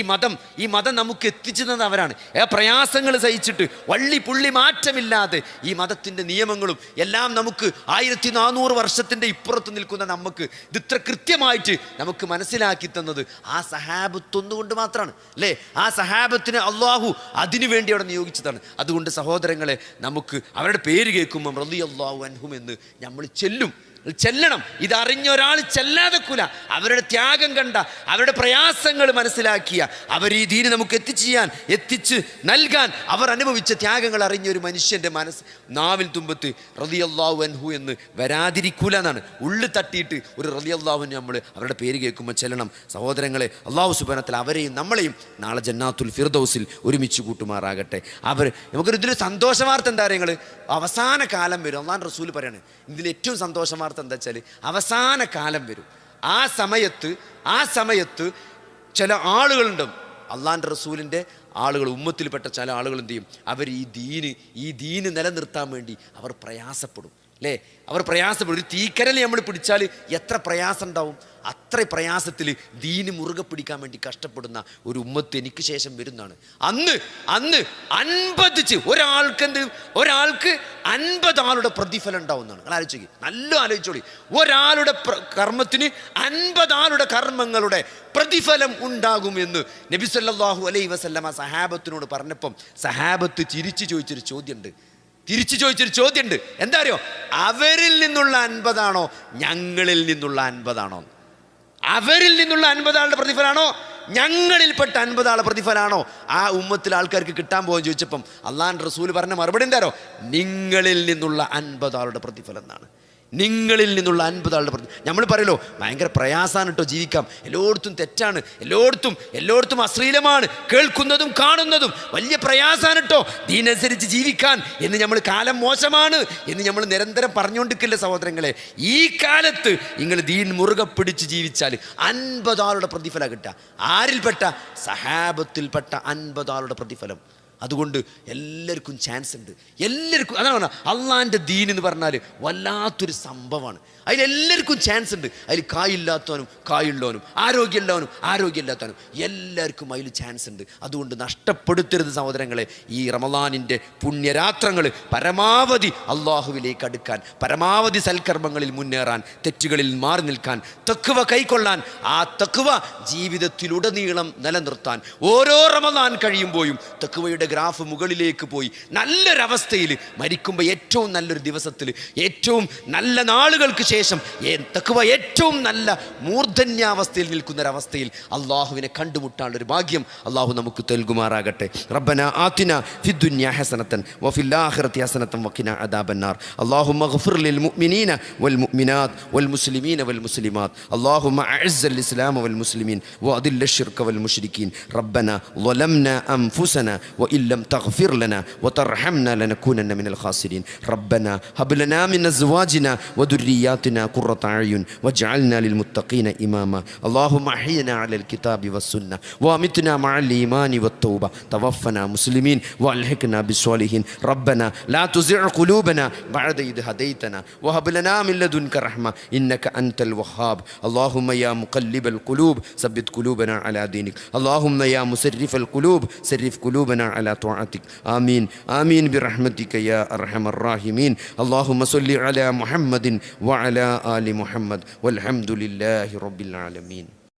Speaker 1: മതം നമുക്ക് എത്തിച്ചു തന്നത് അവരാണ്. പ്രയാസങ്ങൾ സഹിച്ചിട്ട് വള്ളി പുള്ളി മാറ്റമില്ലാതെ ഈ മതത്തിൻ്റെ നിയമങ്ങളും എല്ലാം നമുക്ക് 1400 വർഷത്തിൻ്റെ ഇപ്പുറത്ത് നിൽക്കുന്ന നമുക്ക് ഇത് ഇത്ര കൃത്യമായിട്ട് നമുക്ക് മനസ്സിലാക്കി തന്നത് ആ സഹാബത്തൊന്നുകൊണ്ട് മാത്രമാണ് അല്ലേ? ആ സഹാബത്തിനെ അള്ളാഹു അതിനു വേണ്ടി അവിടെ നിയോഗിച്ചതാണ്. അതുകൊണ്ട് സഹോദരങ്ങളെ, നമുക്ക് അവരുടെ പേര് കേൾക്കുമ്പം റളിയല്ലാഹു അൻഹും എന്ന് നമ്മൾ ചെല്ലണം. ഇതറിഞ്ഞ ഒരാൾ ചെല്ലാതെക്കൂല. അവരുടെ ത്യാഗം കണ്ട, അവരുടെ പ്രയാസങ്ങൾ മനസ്സിലാക്കിയ, അവർ ഈ ദീന് നമുക്ക് എത്തിച്ച് നൽകാൻ അവർ അനുഭവിച്ച ത്യാഗങ്ങൾ അറിഞ്ഞ ഒരു മനുഷ്യൻ്റെ മനസ്സ് നാവിൽ തുമ്പത്ത് റളിയല്ലാഹു അൻഹു എന്ന് വരാതിരിക്കൂല എന്നാണ്. ഉള്ളു തട്ടിയിട്ട് ഒരു റളിയല്ലാഹു അൻഹു നമ്മൾ അവരുടെ പേര് കേൾക്കുമ്പോൾ ചെല്ലണം. സഹോദരങ്ങളെ, അല്ലാഹു സുബ്ഹാനഹു വ തആല അവരെയും നമ്മളെയും നാളെ ജന്നാത്തുൽ ഫിർദൗസിൽ ഒരുമിച്ച് കൂട്ടുമാറാകട്ടെ. നമുക്കൊരു സന്തോഷ വാർത്ത എന്താ പറയുക? അവസാന കാലം വരും. അല്ലാഹുവിൻ്റെ റസൂൽ പറയാണ്, ഇതിൽ ഏറ്റവും സന്തോഷ വാർത്ത എന്താ വെച്ചാൽ അവസാന കാലം വരും. ആ സമയത്ത് ചില ആളുകളുണ്ട്, അള്ളാഹിൻ്റെ റസൂലിൻ്റെ ആളുകൾ, ഉമ്മത്തിൽപ്പെട്ട ചില ആളുകൾ എന്ത് ചെയ്യും? അവർ ഈ ദീന് നിലനിർത്താൻ വേണ്ടി അവർ പ്രയാസപ്പെടും അല്ലേ? അവർ പ്രയാസപ്പെടും. ഒരു തീക്കരൽ നമ്മൾ പിടിച്ചാൽ എത്ര പ്രയാസം ഉണ്ടാവും? അത്ര പ്രയാസത്തിൽ ദീന് മുറുകെ പിടിക്കാൻ വേണ്ടി കഷ്ടപ്പെടുന്ന ഒരു ഉമ്മത്ത് എനിക്ക് ശേഷം വരുന്നതാണ്. അന്ന് 50 ഒരാൾക്ക് 50 ആളുടെ പ്രതിഫലം ഉണ്ടാവുന്നതാണ്. നിങ്ങൾ ആലോചിക്കുക, നല്ല ആലോചിച്ചോളി. ഒരാളുടെ കർമ്മത്തിന് 50 ആളുടെ കർമ്മങ്ങളുടെ പ്രതിഫലം ഉണ്ടാകുമെന്ന് നബി സല്ലല്ലാഹു അലൈഹി വസല്ലമ സഹാബത്തിനോട് പറഞ്ഞപ്പം സഹാബത്ത് തിരിച്ചു ചോദിച്ചൊരു ചോദ്യമുണ്ട്. എന്താ അറിയോ? അവരിൽ നിന്നുള്ള 50 ആണോ ഞങ്ങളിൽ നിന്നുള്ള 50 ആണോ? അവരിൽ നിന്നുള്ള 50 ആളുടെ പ്രതിഫലമാണോ ഞങ്ങളിൽപ്പെട്ട 50 ആളുടെ പ്രതിഫലമാണോ ആ ഉമ്മത്തിലെ ആൾക്കാർക്ക് കിട്ടാൻ പോകുമെന്ന് ചോദിച്ചപ്പം അള്ളാഹുവിൻ്റെ റസൂൽ പറഞ്ഞ മറുപടി എന്താരോ? നിങ്ങളിൽ നിന്നുള്ള 50 ആളുടെ പ്രതിഫലം എന്നാണ്. നിങ്ങളിൽ നിന്നുള്ള 50 ആളുടെ പ്രതിഫലം. നമ്മൾ പറയല്ലോ ഭയങ്കര പ്രയാസമാണ് കേട്ടോ ജീവിക്കാം, എല്ലായിടത്തും തെറ്റാണ്, എല്ലായിടത്തും അശ്ലീലമാണ്, കേൾക്കുന്നതും കാണുന്നതും വലിയ പ്രയാസമാണ് കേട്ടോ ദീനനുസരിച്ച് ജീവിക്കാൻ എന്ന് നമ്മൾ, കാലം മോശമാണ് എന്ന് നമ്മൾ നിരന്തരം പറഞ്ഞുകൊണ്ടിരിക്കില്ല സഹോദരങ്ങളെ. ഈ കാലത്ത് നിങ്ങൾ ദീൻ മുറുകെ പിടിച്ച് ജീവിച്ചാൽ 50 ആളുടെ പ്രതിഫലം കിട്ടുക. ആരിൽപ്പെട്ട? സഹാബത്തിൽപ്പെട്ട 50 ആളുടെ പ്രതിഫലം. അതുകൊണ്ട് എല്ലാവർക്കും ചാൻസ് ഉണ്ട്. എല്ലാവർക്കും അതാണ് പറഞ്ഞത്, അള്ളാഹിൻ്റെ ദീൻ എന്ന് പറഞ്ഞാൽ വല്ലാത്തൊരു സംഭവമാണ്. അതിലെല്ലാവർക്കും ചാൻസ് ഉണ്ട്. അതിൽ കായില്ലാത്തവനും കായുള്ളവനും, ആരോഗ്യമില്ലാത്തവനും എല്ലാവർക്കും അതിൽ ചാൻസ് ഉണ്ട്. അതുകൊണ്ട് നഷ്ടപ്പെടുത്തരുത് സഹോദരങ്ങളെ. ഈ റമളാനിൻ്റെ പുണ്യരാത്രങ്ങൾ പരമാവധി അള്ളാഹുവിലേക്ക് അടുക്കാൻ, പരമാവധി സൽക്കർമ്മങ്ങളിൽ മുന്നേറാൻ, തെറ്റുകളിൽ മാറി നിൽക്കാൻ, തഖ്വ കൈക്കൊള്ളാൻ, ആ തഖ്വ ജീവിതത്തിലുടനീളം നിലനിർത്താൻ ഓരോ റമളാൻ കഴിയുമ്പോഴും തഖ്വയുടെ ഗ്രാഫ് മുകളിലേക്ക് പോയി നല്ലൊരവസ്ഥയിൽ മരിക്കുമ്പോൾ ഏറ്റവും നല്ലൊരു ദിവസത്തിൽ ഏറ്റവും നല്ല നാളുകൾക്ക് ശേഷം തഖ്വ ഏറ്റവും നല്ല മൂർധന്യാവസ്ഥയിൽ നിൽക്കുന്നൊരവസ്ഥയിൽ അള്ളാഹുവിനെ കണ്ടുമുട്ടാനുള്ള ഒരു ഭാഗ്യം അള്ളാഹു നമുക്ക് നൽകുമാറാകട്ടെ. റബ്ബന ആതിന ഫിദ്ദുനിയ ഹസനതൻ വഫിൽ ആഖിറതി ഹസനതൻ വഖിന അദാബന്നാർ. അല്ലാഹുമ്മഗ്ഫിർ ലിൽ മുഅ്മിനീന വൽ മുഅ്മിനാത്ത് വൽ മുസ്ലിമീന വൽ മുസ്ലിമാത്ത്. അല്ലാഹുമ്മ അഇസ്സൽ ഇസ്ലാമ വൽ മുസ്ലിമീൻ വഅദില്ല الشرك والمشركين. ربنا ظلمنا أنفسنا وإن لم تغفر لنا وترحمنا لنكونن من الخاسرين. ربنا هب لنا من أزواجنا وذرياتنا قرة أعين واجعلنا للمتقين إماما. اللهم أحينا على الكتاب والسنة وأمتنا مع الإيمان والتوبة. توفنا مسلمين وألحقنا بالصالحين. ربنا لا تزغ قلوبنا بعد إذ هديتنا وهب لنا من لدنك رحمة إنك أنت الوهاب. اللهم يا مقلب القلوب ثبت قلوبنا على دينك. اللهم يا مسرف القلوب سرف قلوبنا على طاعتك. آمين آمين برحمتك يا أرحم الراحمين. اللهم صل على محمد وعلى آل محمد والحمد لله رب العالمين.